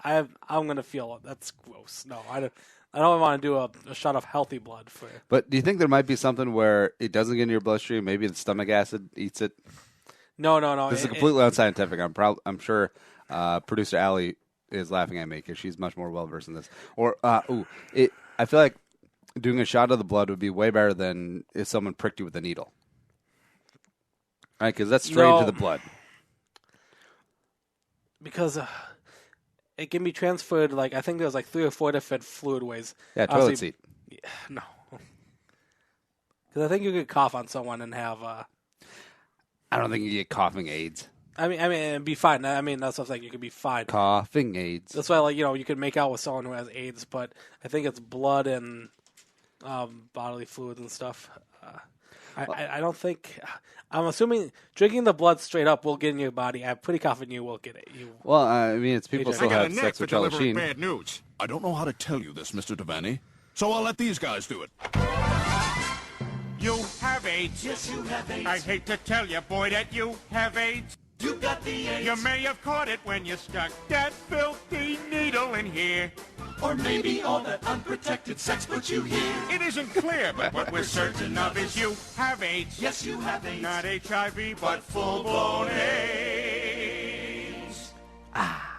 I'm gonna feel that's gross. No, I don't want to do a shot of healthy blood for. But do you think there might be something where it doesn't get into your bloodstream? Maybe the stomach acid eats it. No. This is completely unscientific. I'm sure producer Allie is laughing at me because she's much more well versed in this. Or I feel like doing a shot of the blood would be way better than if someone pricked you with a needle. Right, because that's straight into the blood. Because it can be transferred, I think there's 3 or 4 different fluid ways. Yeah, toilet seat. Yeah, no. Because I think you could cough on someone and have... I don't think you get coughing AIDS. I mean, it'd be fine. I mean, that's what I'm saying. You could be fine. Coughing AIDS. That's why, you could make out with someone who has AIDS, but I think it's blood and bodily fluids and stuff. I don't think... I'm assuming drinking the blood straight up will get in your body. I'm pretty confident you will get it. Well, I mean, it's people still have sex with Charlie Sheen. Bad news. I don't know how to tell you this, Mr. Devaney, so I'll let these guys do it. You have AIDS. Yes, you have AIDS. I hate to tell you, boy, that you have AIDS. You got the AIDS. You may have caught it when you stuck that filthy needle in here. Or maybe all that unprotected sex put you here. It isn't clear, but what we're certain of is you have AIDS. Yes, you have AIDS. Not HIV, but full-blown AIDS.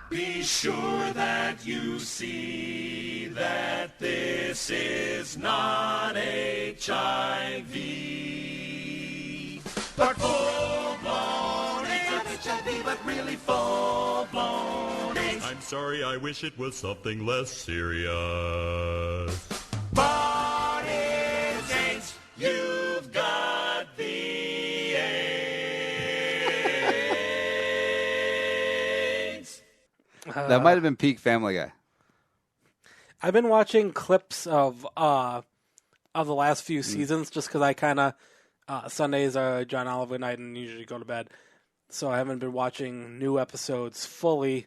Be sure that you see that this is not HIV, but full-blown AIDS. Not HIV, but really full-blown AIDS. I'm sorry, I wish it was something less serious. But it's AIDS. You've got the AIDS. That might have been peak Family Guy. I've been watching clips of the last few seasons just because I kind of Sundays are John Oliver night and usually go to bed, so I haven't been watching new episodes fully.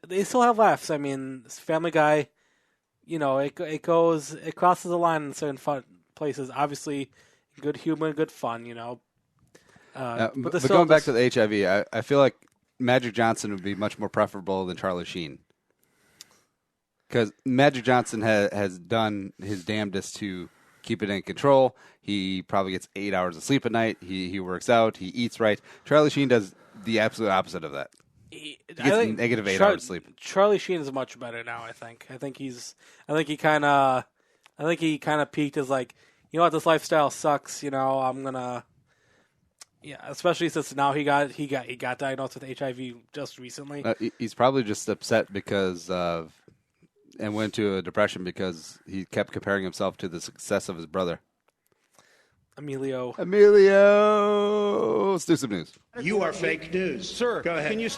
They still have laughs. I mean, Family Guy, it crosses the line in certain fun places. Obviously, good humor, good fun. But going back to the HIV, I feel like Magic Johnson would be much more preferable than Charlie Sheen. Because Magic Johnson has done his damnedest to keep it in control. He probably gets 8 hours of sleep a night. He works out. He eats right. Charlie Sheen does the absolute opposite of that. He gets negative 8 hours sleep. Charlie Sheen is much better now. I think he kind of peaked as what, this lifestyle sucks. I'm gonna. Yeah, especially since now he got diagnosed with HIV just recently. He's probably just upset because of and went into a depression because he kept comparing himself to the success of his brother. Emilio. Let's do some news. You are fake news. Sir, go ahead. Can you...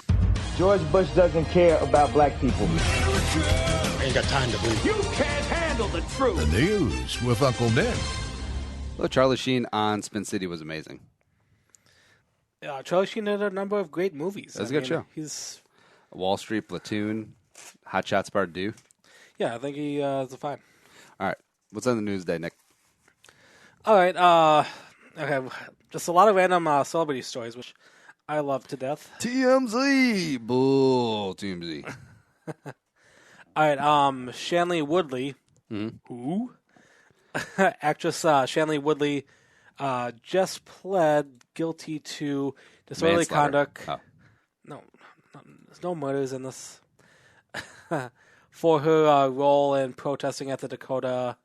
George Bush doesn't care about black people. Ain't got time to bleed. You can't handle the truth. The news with Uncle Nick. Well, Charlie Sheen on Spin City was amazing. Charlie Sheen did a number of great movies. That's a good show. He's Wall Street, Platoon, Hot Shots Part 2. Yeah, I think he is fine. All right. What's on the news today, Nick? All right. Okay. Just a lot of random celebrity stories, which I love to death. TMZ. Bull. TMZ. All right. Shanley Woodley. Who? Actress Shanley Woodley just pled guilty to disorderly conduct. Oh. No, there's no murders in this. For her role in protesting at the Dakota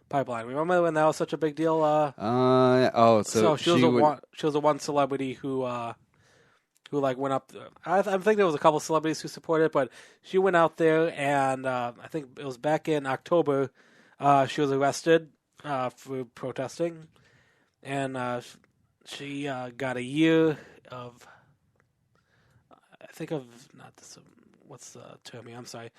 pipeline. Remember when that was such a big deal? So she was the one celebrity who went up. I think there was a couple celebrities who supported it, but she went out there, and I think it was back in October. She was arrested for protesting, and she got a year of. What's the term here? I'm sorry.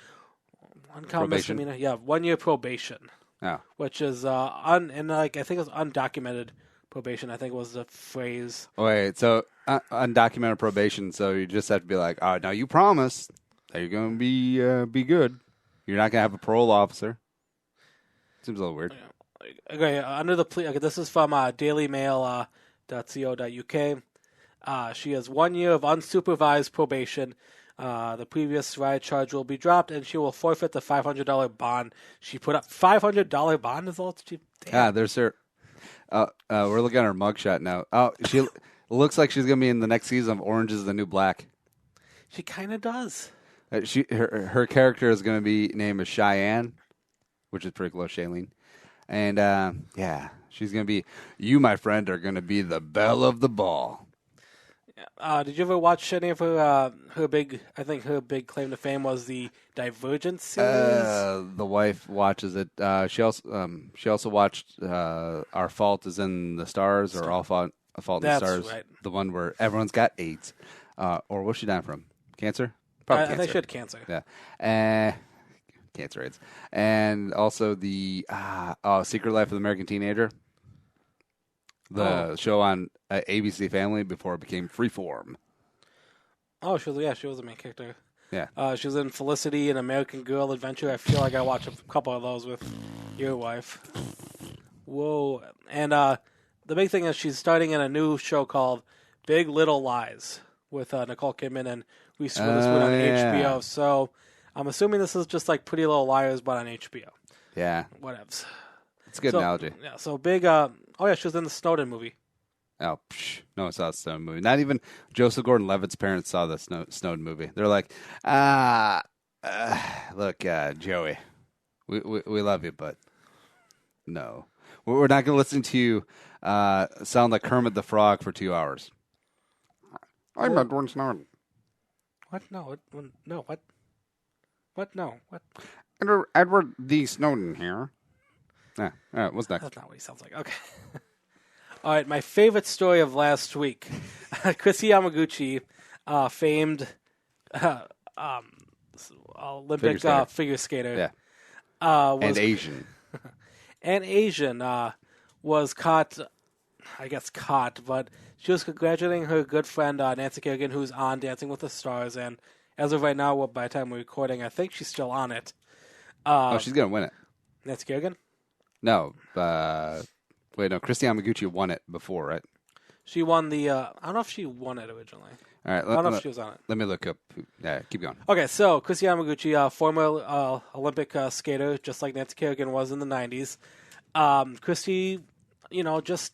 One count misdemeanor. Yeah, 1 year probation. Oh. Which is I think it was undocumented probation. I think was the phrase. Wait, so undocumented probation. So you just have to be like, oh, now you promise that you're going to be good. You're not going to have a parole officer. Seems a little weird. Okay, under the plea. Okay, this is from dailymail.co.uk. She has 1 year of unsupervised probation. The previous riot charge will be dropped, and she will forfeit the $500 bond she put up. $500 bond is all cheap. There's her. We're looking at her mugshot now. Oh, she looks like she's gonna be in the next season of Orange Is the New Black. She kind of does. Her character is gonna be named as Cheyenne, which is pretty close, Shailene, and she's gonna be. You, my friend, are gonna be the belle of the ball. Did you ever watch any of her big? I think her big claim to fame was the Divergent series. The wife watches it. She also watched Our Fault Is in the Stars or A Fault in the Stars. Right. The one where everyone's got AIDS. Or what's she dying from? Cancer? Probably cancer. I think she had cancer. Yeah. Cancer AIDS. And also the Secret Life of the American Teenager. The show on ABC Family before it became Freeform. Oh, she was the main character. Yeah. She was in Felicity and American Girl Adventure. I feel like I watched a couple of those with your wife. Whoa. And the big thing is she's starting in a new show called Big Little Lies with Nicole Kidman and Reese Witherspoon on HBO. So I'm assuming this is just like Pretty Little Liars, but on HBO. Yeah. Whatevs. It's a good analogy. Yeah, so big... she was in the Snowden movie. Oh, no one saw the Snowden movie. Not even Joseph Gordon-Levitt's parents saw the Snowden movie. They're like, look, Joey, we love you, but no. We're not going to listen to you sound like Kermit the Frog for 2 hours. I'm Edward Snowden. What? No. No. What? What? No. What? Edward D. Snowden here. Yeah. All right, what's next? That's not what he sounds like. Okay. All right, my favorite story of last week. Chris Yamaguchi, famed Olympic figure skater. Yeah. And Asian. And Asian was caught, but she was congratulating her good friend Nancy Kerrigan, who's on Dancing with the Stars. And as of right now, by the time we're recording, I think she's still on it. She's going to win it. Nancy Kerrigan? No, Chris Yamaguchi won it before, right? She won the. I don't know if she won it originally. All right, I don't know if she was on it. Let me look up. Yeah, keep going. Okay, so Chris Yamaguchi, former Olympic skater, just like Nancy Kerrigan was in the 90s. Christy, just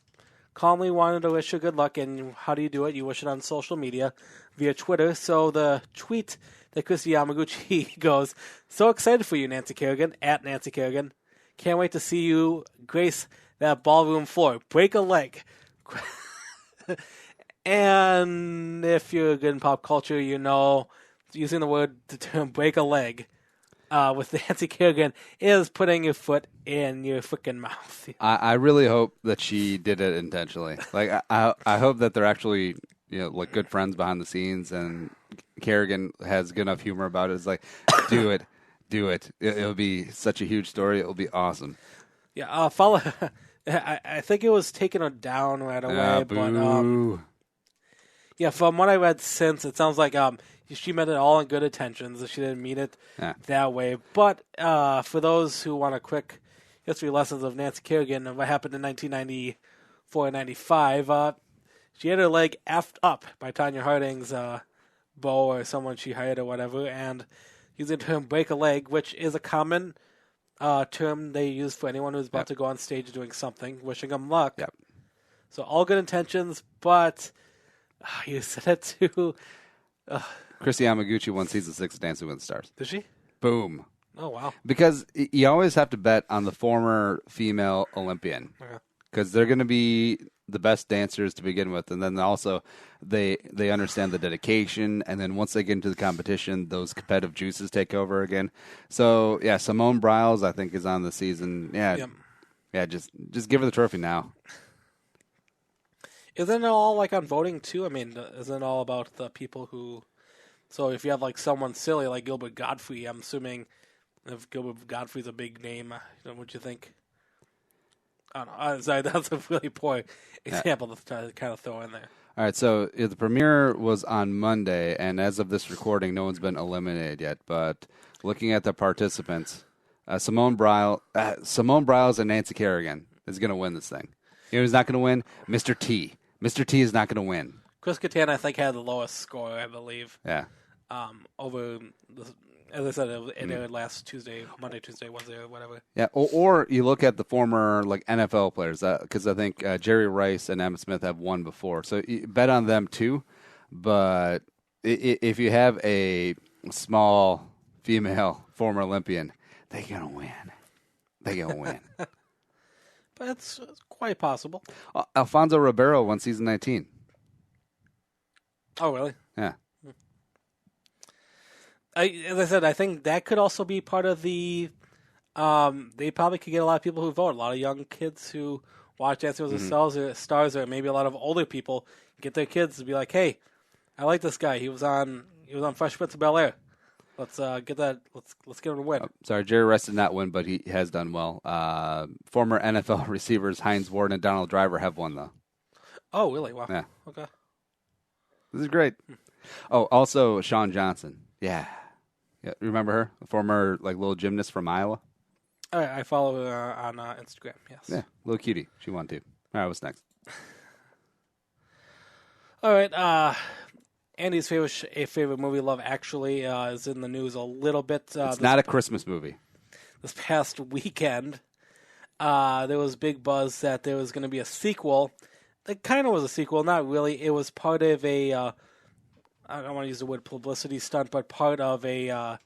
calmly wanted to wish her good luck. And how do you do it? You wish it on social media via Twitter. So the tweet that Chris Yamaguchi goes, "So excited for you, Nancy Kerrigan, at Nancy Kerrigan. Can't wait to see you grace that ballroom floor. Break a leg." And if you're good in pop culture, using the term break a leg with Nancy Kerrigan is putting your foot in your freaking mouth. I really hope that she did it intentionally. Like I hope that they're actually like good friends behind the scenes, and Kerrigan has good enough humor about it. It's like, do it. It'll be such a huge story. It'll be awesome. Yeah, follow. I think it was taken down right away, but yeah, from what I read since, it sounds like she meant it all in good intentions. She didn't mean it that way. But for those who want a quick history lessons of Nancy Kerrigan and what happened in 1994 and 95, she had her leg effed up by Tonya Harding's beau or someone she hired or whatever, and using the term break a leg, which is a common term they use for anyone who's about to go on stage doing something, wishing them luck. Yep. So all good intentions, but you said it too. Chrissy Yamaguchi won season 6 of Dancing with the Stars. Did she? Boom. Oh, wow. Because you always have to bet on the former female Olympian. Because they're going to be the best dancers to begin with, and then also they understand the dedication, and then once they get into the competition, those competitive juices take over again. So, yeah, Simone Biles, I think, is on the season. Yeah, just give her the trophy now. Isn't it all like on voting too? I mean, isn't it all about the people who? So if you have like someone silly like Gilbert Gottfried, I'm assuming if Gilbert Gottfried's a big name, what you think? I don't know. Sorry, that's a really poor example to kind of throw in there. All right, so the premiere was on Monday, and as of this recording, no one's been eliminated yet. But looking at the participants, Simone Biles and Nancy Kerrigan is going to win this thing. You know who's not going to win? Mr. T. Mr. T is not going to win. Chris Kattan, I think, had the lowest score, I believe. Yeah. Over, as I said, it aired last Tuesday, Monday, Tuesday, Wednesday, or whatever. Yeah, or you look at the former NFL players, because I think Jerry Rice and Emmitt Smith have won before. So you bet on them too. But if you have a small female former Olympian, they're going to win. They're going to win. But it's quite possible. Alfonso Ribeiro won season 19. Oh, really? Yeah. As I said, I think that could also be part of the. They probably could get a lot of people who vote. A lot of young kids who watch Dancing with the Stars, or maybe a lot of older people get their kids to be like, "Hey, I like this guy. He was on Fresh Prince of Bel-Air. Let's get that. Let's get him to win." Sorry, Jerry Rice did not win, but he has done well. Former NFL receivers Hines Ward and Donald Driver have won, though. Oh, really? Wow. Yeah. Okay. This is great. Oh, also Shawn Johnson. Yeah. Remember her? A former little gymnast from Iowa. I follow her on Instagram. Yes. Yeah, little cutie. She won too. All right, what's next? All right. Andy's favorite movie, Love Actually, is in the news a little bit. It's not a Christmas movie. This past weekend, there was big buzz that there was going to be a sequel. It kind of was a sequel, not really. It was part of a, I don't want to use the word publicity stunt, but part of a,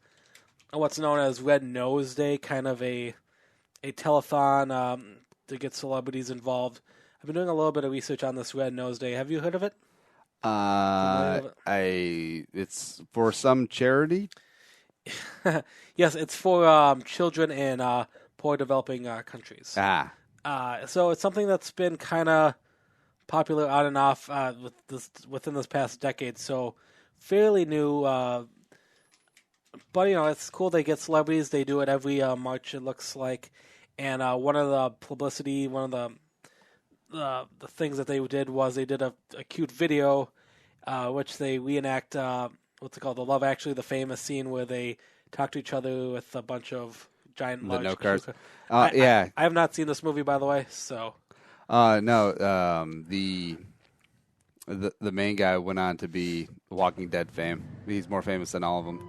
what's known as Red Nose Day, kind of a telethon to get celebrities involved. I've been doing a little bit of research on this Red Nose Day. Have you heard of it? It's for some charity. Yes, it's for children in poor developing countries. So it's something that's been kind of popular on and off within this past decade. So fairly new, but it's cool. They get celebrities. They do it every March. It looks like, and one of the publicity, one of the things that they did was they did a cute video, which they reenact. What's it called? The Love Actually, the famous scene where they talk to each other with a bunch of giant large note cards. I have not seen this movie, by the way. So no, the main guy went on to be Walking Dead fame. He's more famous than all of them,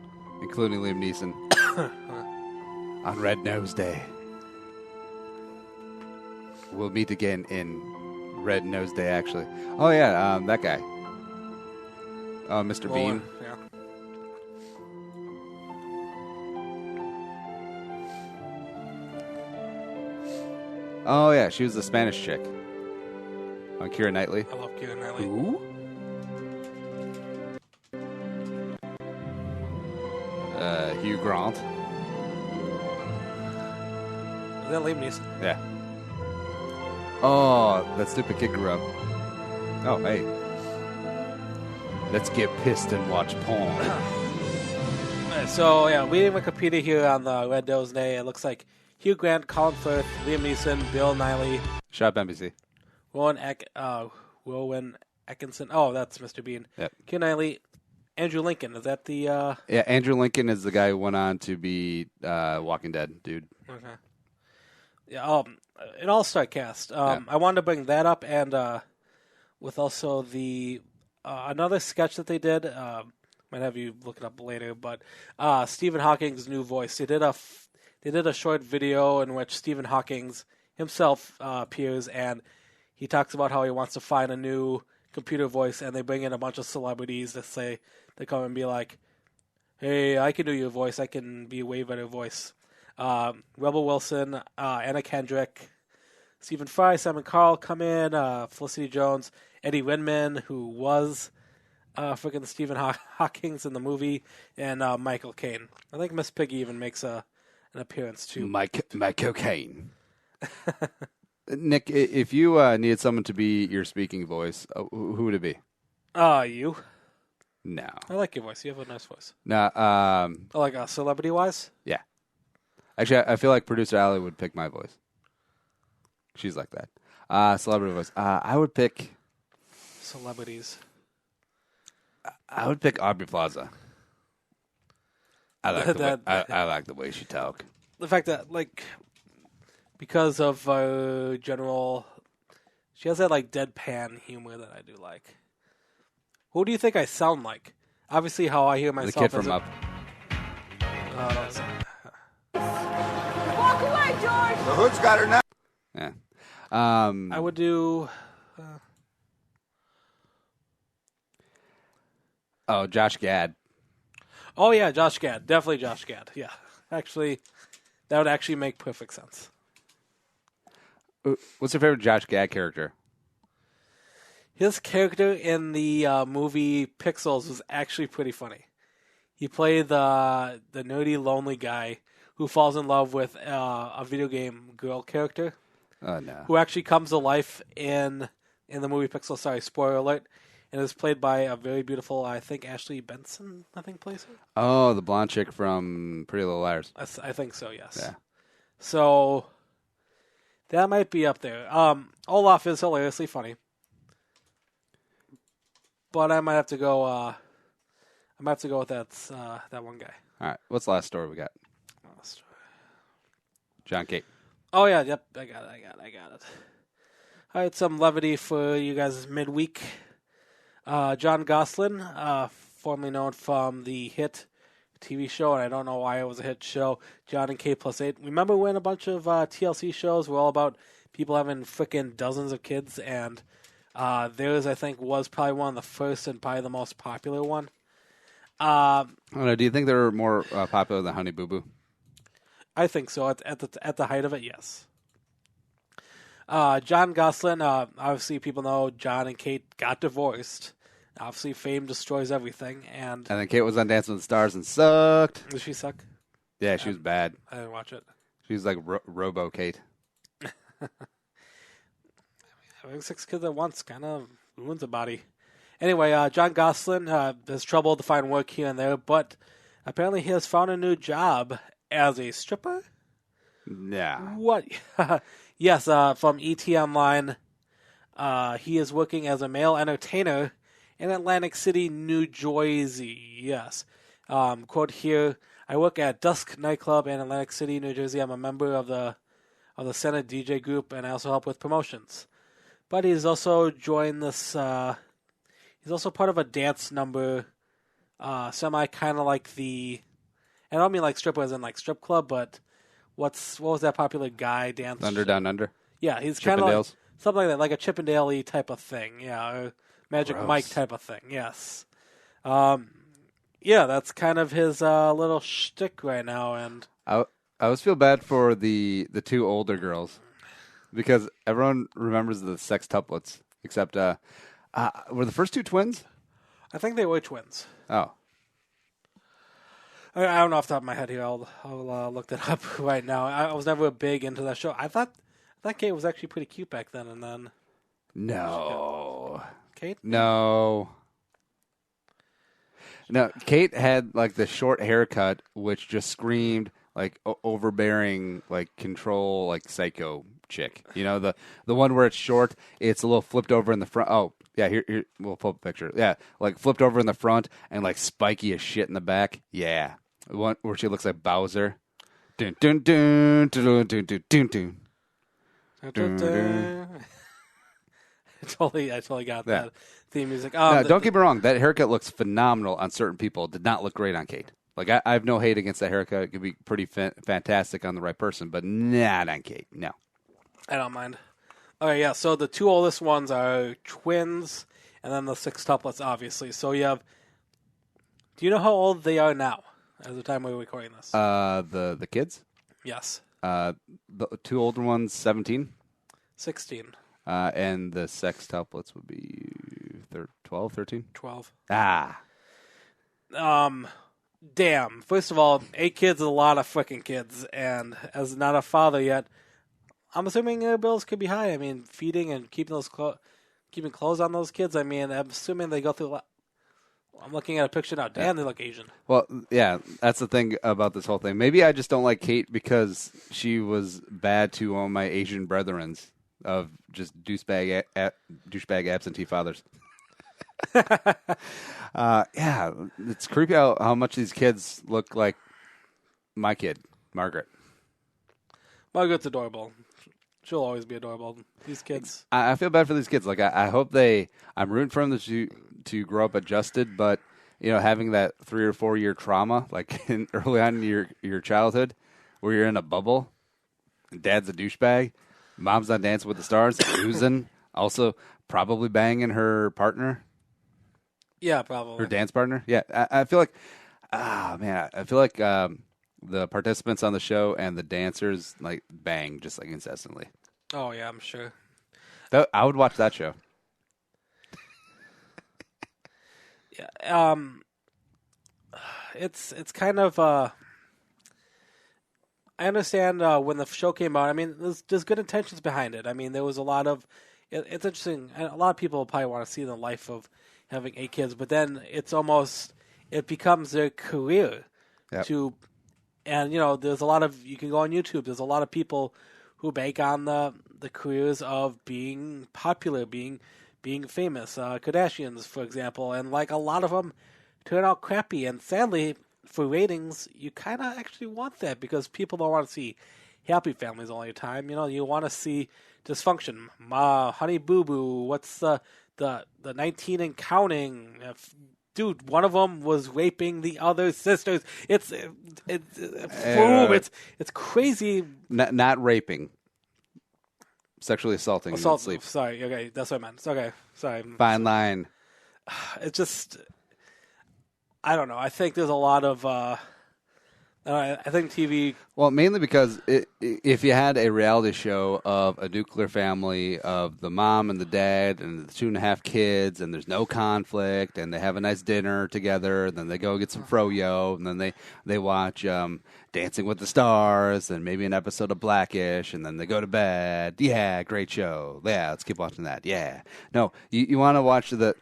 including Liam Neeson. On Red Nose Day. We'll meet again in Red Nose Day, actually. Oh, yeah, that guy. Mr. Bean. Yeah. Oh, yeah, she was the Spanish chick. Keira Knightley. I love Keira Knightley. Ooh. Hugh Grant. that Liam Neeson? Yeah. Oh, that stupid kid grew up. Oh, hey. Let's get pissed and watch porn. So, yeah, reading Wikipedia here on the Red Nose Day, it looks like Hugh Grant, Colin Firth, Liam Neeson, Bill Nighy, Shut up, NBC. Rowan Atkinson. Oh, that's Mr. Bean. Yep. Hugh Knightley, Andrew Lincoln. Is that the... Yeah, Andrew Lincoln is the guy who went on to be Walking Dead dude. Okay. Yeah, an all-star cast. I wanted to bring that up, and with also the another sketch that they did. Might have you look it up later, but Stephen Hawking's new voice. They did a short video in which Stephen Hawking himself appears, and he talks about how he wants to find a new computer voice, and they bring in a bunch of celebrities that say they come and be like, "Hey, I can do your voice. I can be a way better voice." Rebel Wilson, Anna Kendrick, Stephen Fry, Simon Cowell come in, Felicity Jones, Eddie Redmayne, who was freaking Stephen Hawkins in the movie, and Michael Caine. I think Miss Piggy even makes an appearance too. Michael Caine. Nick, if you needed someone to be your speaking voice, who would it be? You. No. I like your voice. You have a nice voice. No. Like celebrity-wise? Yeah. Actually, I feel like producer Allie would pick my voice. She's like that. Celebrity voice. I would pick... Celebrities. I would pick Aubrey Plaza. I like the way she talk. The fact that, like, because of general... She has that, like, deadpan humor that I do like. Who do you think I sound like? Obviously, how I hear myself. The kid from Up. Walk away, George! The hood's got her now. Yeah. I would do... Josh Gad. Oh, yeah, Josh Gad. Definitely Josh Gad. Yeah. Actually, that would actually make perfect sense. What's your favorite Josh Gad character? His character in the movie Pixels was actually pretty funny. He played the nerdy, lonely guy who falls in love with a video game girl character. Oh, no. Who actually comes to life in the movie Pixels. Sorry, spoiler alert. And is played by a very beautiful, I think, Ashley Benson, plays her. Oh, the blonde chick from Pretty Little Liars. I think so, yes. Yeah. So, that might be up there. Olaf is hilariously funny. But I might have to go with that one guy. All right. What's the last story we got? John Kate. Oh, yeah. Yep. I got it. All right. Some levity for you guys midweek. John Gosselin, formerly known from the hit TV show, and I don't know why it was a hit show, John and Kate Plus 8. Remember when a bunch of TLC shows were all about people having freaking dozens of kids, and theirs, I think, was probably one of the first and probably the most popular one. I don't know. Do you think they were more popular than Honey Boo Boo? I think so. At the height of it, yes. John Gosselin, obviously people know John and Kate got divorced. Obviously fame destroys everything. And then Kate was on Dancing with the Stars and sucked. Did she suck? Yeah, she was bad. I didn't watch it. She was like Robo Kate. Having 6 kids at once kind of ruins a body. Anyway, John Gosselin has trouble to find work here and there, but apparently he has found a new job as a stripper? Yeah. What? Yes, from ET Online. He is working as a male entertainer in Atlantic City, New Jersey. Yes. Quote here, I work at Dusk Nightclub in Atlantic City, New Jersey. I'm a member of the Senate DJ group, and I also help with promotions. But he's also joined this, he's also part of a dance number, semi kind of like the, I don't mean like stripper as in like strip club, but what was that popular guy dance? Thunder Down Under? Yeah, he's kind of like something like that, like a Chippendale-y type of thing. Yeah, or Magic Gross. Mike type of thing. Yes. Yeah, that's kind of his little shtick right now. And I always feel bad for the 2 older girls because everyone remembers the sextuplets, except were the first 2 twins? I think they were twins. Oh. I don't know off the top of my head here. I'll look that up right now. I was never big into that show. I thought Kate was actually pretty cute back then. And then no, Kate? No. Kate had like the short haircut, which just screamed like overbearing, like control, like psycho chick. You know, the one where it's short, it's a little flipped over in the front. Oh, yeah, here we'll pull up a picture. Yeah, like flipped over in the front and like spiky as shit in the back. Yeah, the one where she looks like Bowser. Dun dun dun dun dun dun dun dun. I totally got that theme music. Don't get me wrong. That haircut looks phenomenal on certain people. It did not look great on Kate. Like, I have no hate against that haircut. It could be pretty fantastic on the right person, but not on Kate. No. I don't mind. Okay, yeah, so the two oldest ones are twins, and then the sextuplets, obviously. So you have... Do you know how old they are now, at the time we were recording this? The kids? Yes. The two older ones, 17. 16. And the sextuplets would be 12, 13? 12. Ah. Damn. First of all, 8 kids is a lot of freaking kids, and as not a father yet, I'm assuming their bills could be high. I mean, feeding and keeping keeping clothes on those kids. I mean, I'm assuming they go through. I'm looking at a picture now. Damn, they look Asian. Well, yeah, that's the thing about this whole thing. Maybe I just don't like Kate because she was bad to all my Asian brethrens of just douchebag absentee fathers. Yeah, it's creepy how much these kids look like my kid, Margaret. Margaret's adorable. She'll always be adorable. These kids. I feel bad for these kids. Like I hope I'm rooting for them to grow up adjusted, but you know, having that 3 or 4 year trauma, like early on in your childhood, where you're in a bubble, and dad's a douchebag, mom's on Dancing with the Stars, losing, also probably banging her partner. Yeah, probably. Her dance partner. Yeah, I feel like, I feel like the participants on the show and the dancers like bang just like incessantly. Oh yeah, I'm sure. I would watch that show. Yeah, it's kind of. I understand when the show came out. I mean, there's good intentions behind it. I mean, there was a lot of. It's interesting. A lot of people probably want to see the life of having 8 kids, but then it becomes their career. Yep. And you know, there's a lot of, you can go on YouTube. There's a lot of people who bank on the careers of being popular, being famous. Kardashians, for example, and like a lot of them turn out crappy. And sadly, for ratings, you kind of actually want that because people don't want to see happy families all the time. You know, you want to see dysfunction. Honey Boo Boo. What's the 19 and counting? Dude, one of them was raping the other sisters. It's crazy. Not raping. Sexually assaulting. Assault. Sleep. Sorry. Okay, that's what I meant. Okay, sorry. Fine line. It's just, I don't know. I think there's a lot of. I think TV. Well, mainly because if you had a reality show of a nuclear family of the mom and the dad and the 2.5 kids, and there's no conflict, and they have a nice dinner together, and then they go get some froyo, and then they watch Dancing with the Stars, and maybe an episode of Blackish, and then they go to bed. Yeah, great show. Yeah, let's keep watching that. Yeah. No, you want to watch the.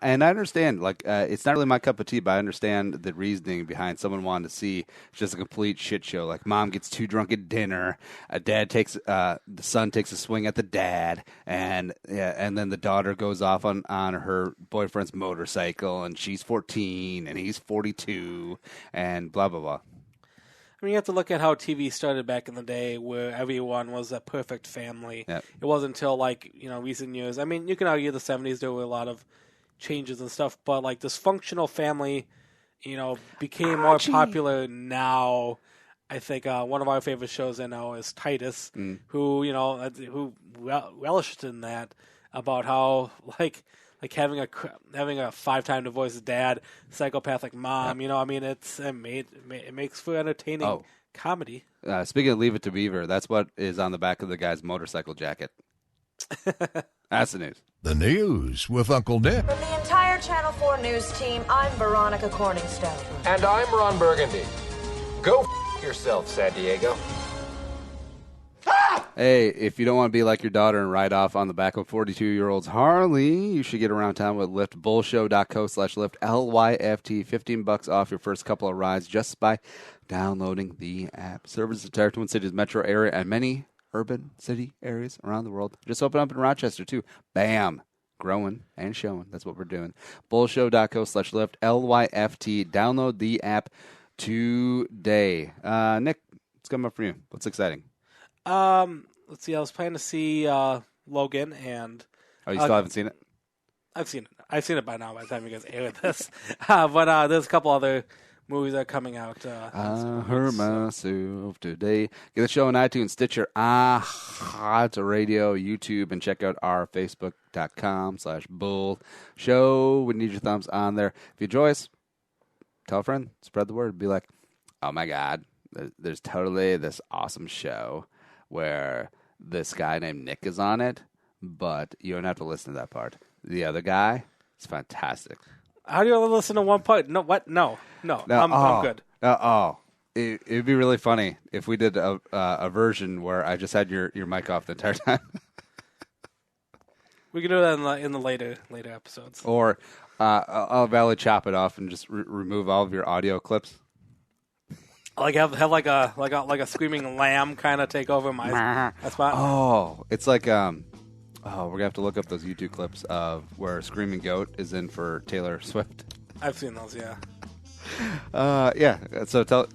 And I understand, like, it's not really my cup of tea, but I understand the reasoning behind someone wanting to see just a complete shit show. Like, mom gets too drunk at dinner, the son takes a swing at the dad, and then the daughter goes off on her boyfriend's motorcycle, and she's 14, and he's 42, and blah, blah, blah. I mean, you have to look at how TV started back in the day, where everyone was a perfect family. Yep. It wasn't until, like, you know, recent years. I mean, you can argue the 70s, there were a lot of changes and stuff, but like dysfunctional family, you know, became more popular now. I think one of our favorite shows I know is Titus, who, you know, who relished in that, about how like having a 5-time divorced dad, psychopathic mom. You know, I mean, it makes for entertaining comedy. Speaking of Leave It to Beaver, that's what is on the back of the guy's motorcycle jacket. That's the news. The news with Uncle Dick. From the entire Channel 4 News Team, I'm Veronica Corningstone. And I'm Ron Burgundy. Go yourself, San Diego. Hey, if you don't want to be like your daughter and ride off on the back of a 42-year-old's Harley, you should get around town with Lyft. Bullshow.co/Lyft, LYFT, $15 off your first couple of rides just by downloading the app. Services entire Twin Cities metro area and many urban city areas around the world. Just open up in Rochester, too. Bam! Growing and showing. That's what we're doing. Bullshow.co/Lyft, LYFT. Download the app today. Nick, what's coming up for you? What's exciting? Let's see. I was planning to see Logan, and oh, you still haven't seen it? I've seen it. I've seen it by now. By the time you guys air this, but there's a couple other movies that are coming out. I heard myself today. Get the show on iTunes, Stitcher, Hot Radio, YouTube, and check out our Facebook.com/Bull Show. We need your thumbs on there. If you enjoy us, tell a friend, spread the word. Be like, oh my God, there's totally this awesome show where this guy named Nick is on it, but you don't have to listen to that part. The other guy is fantastic. How do you only listen to one part? No, what? No. I'm good. It'd be really funny if we did a version where I just had your mic off the entire time. We can do that in the later episodes. Or I'll validly chop it off and just remove all of your audio clips. Like have like a screaming lamb kind of take over my spot. Oh, it's like we're gonna have to look up those YouTube clips of where Screaming Goat is in for Taylor Swift. I've seen those, yeah. Yeah. So tell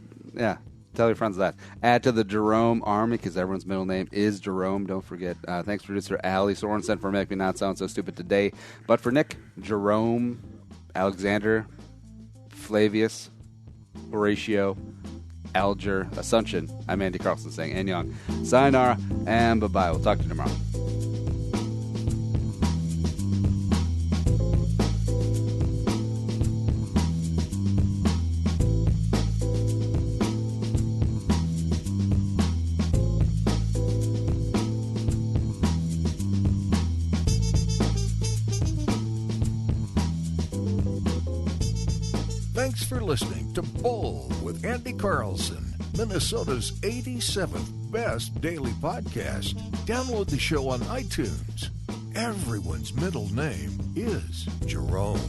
your friends that. Add to the Jerome Army because everyone's middle name is Jerome. Don't forget. Thanks, producer Allie Sorensen, for making me not sound so stupid today. But for Nick, Jerome, Alexander, Flavius, Horatio, Alger, Assumption, I'm Andy Carlson saying, and Young. Sayonara and bye-bye. We'll talk to you tomorrow. Thanks for listening to Bull with Andy Carlson, Minnesota's 87th best daily podcast. Download the show on iTunes. Everyone's middle name is Jerome.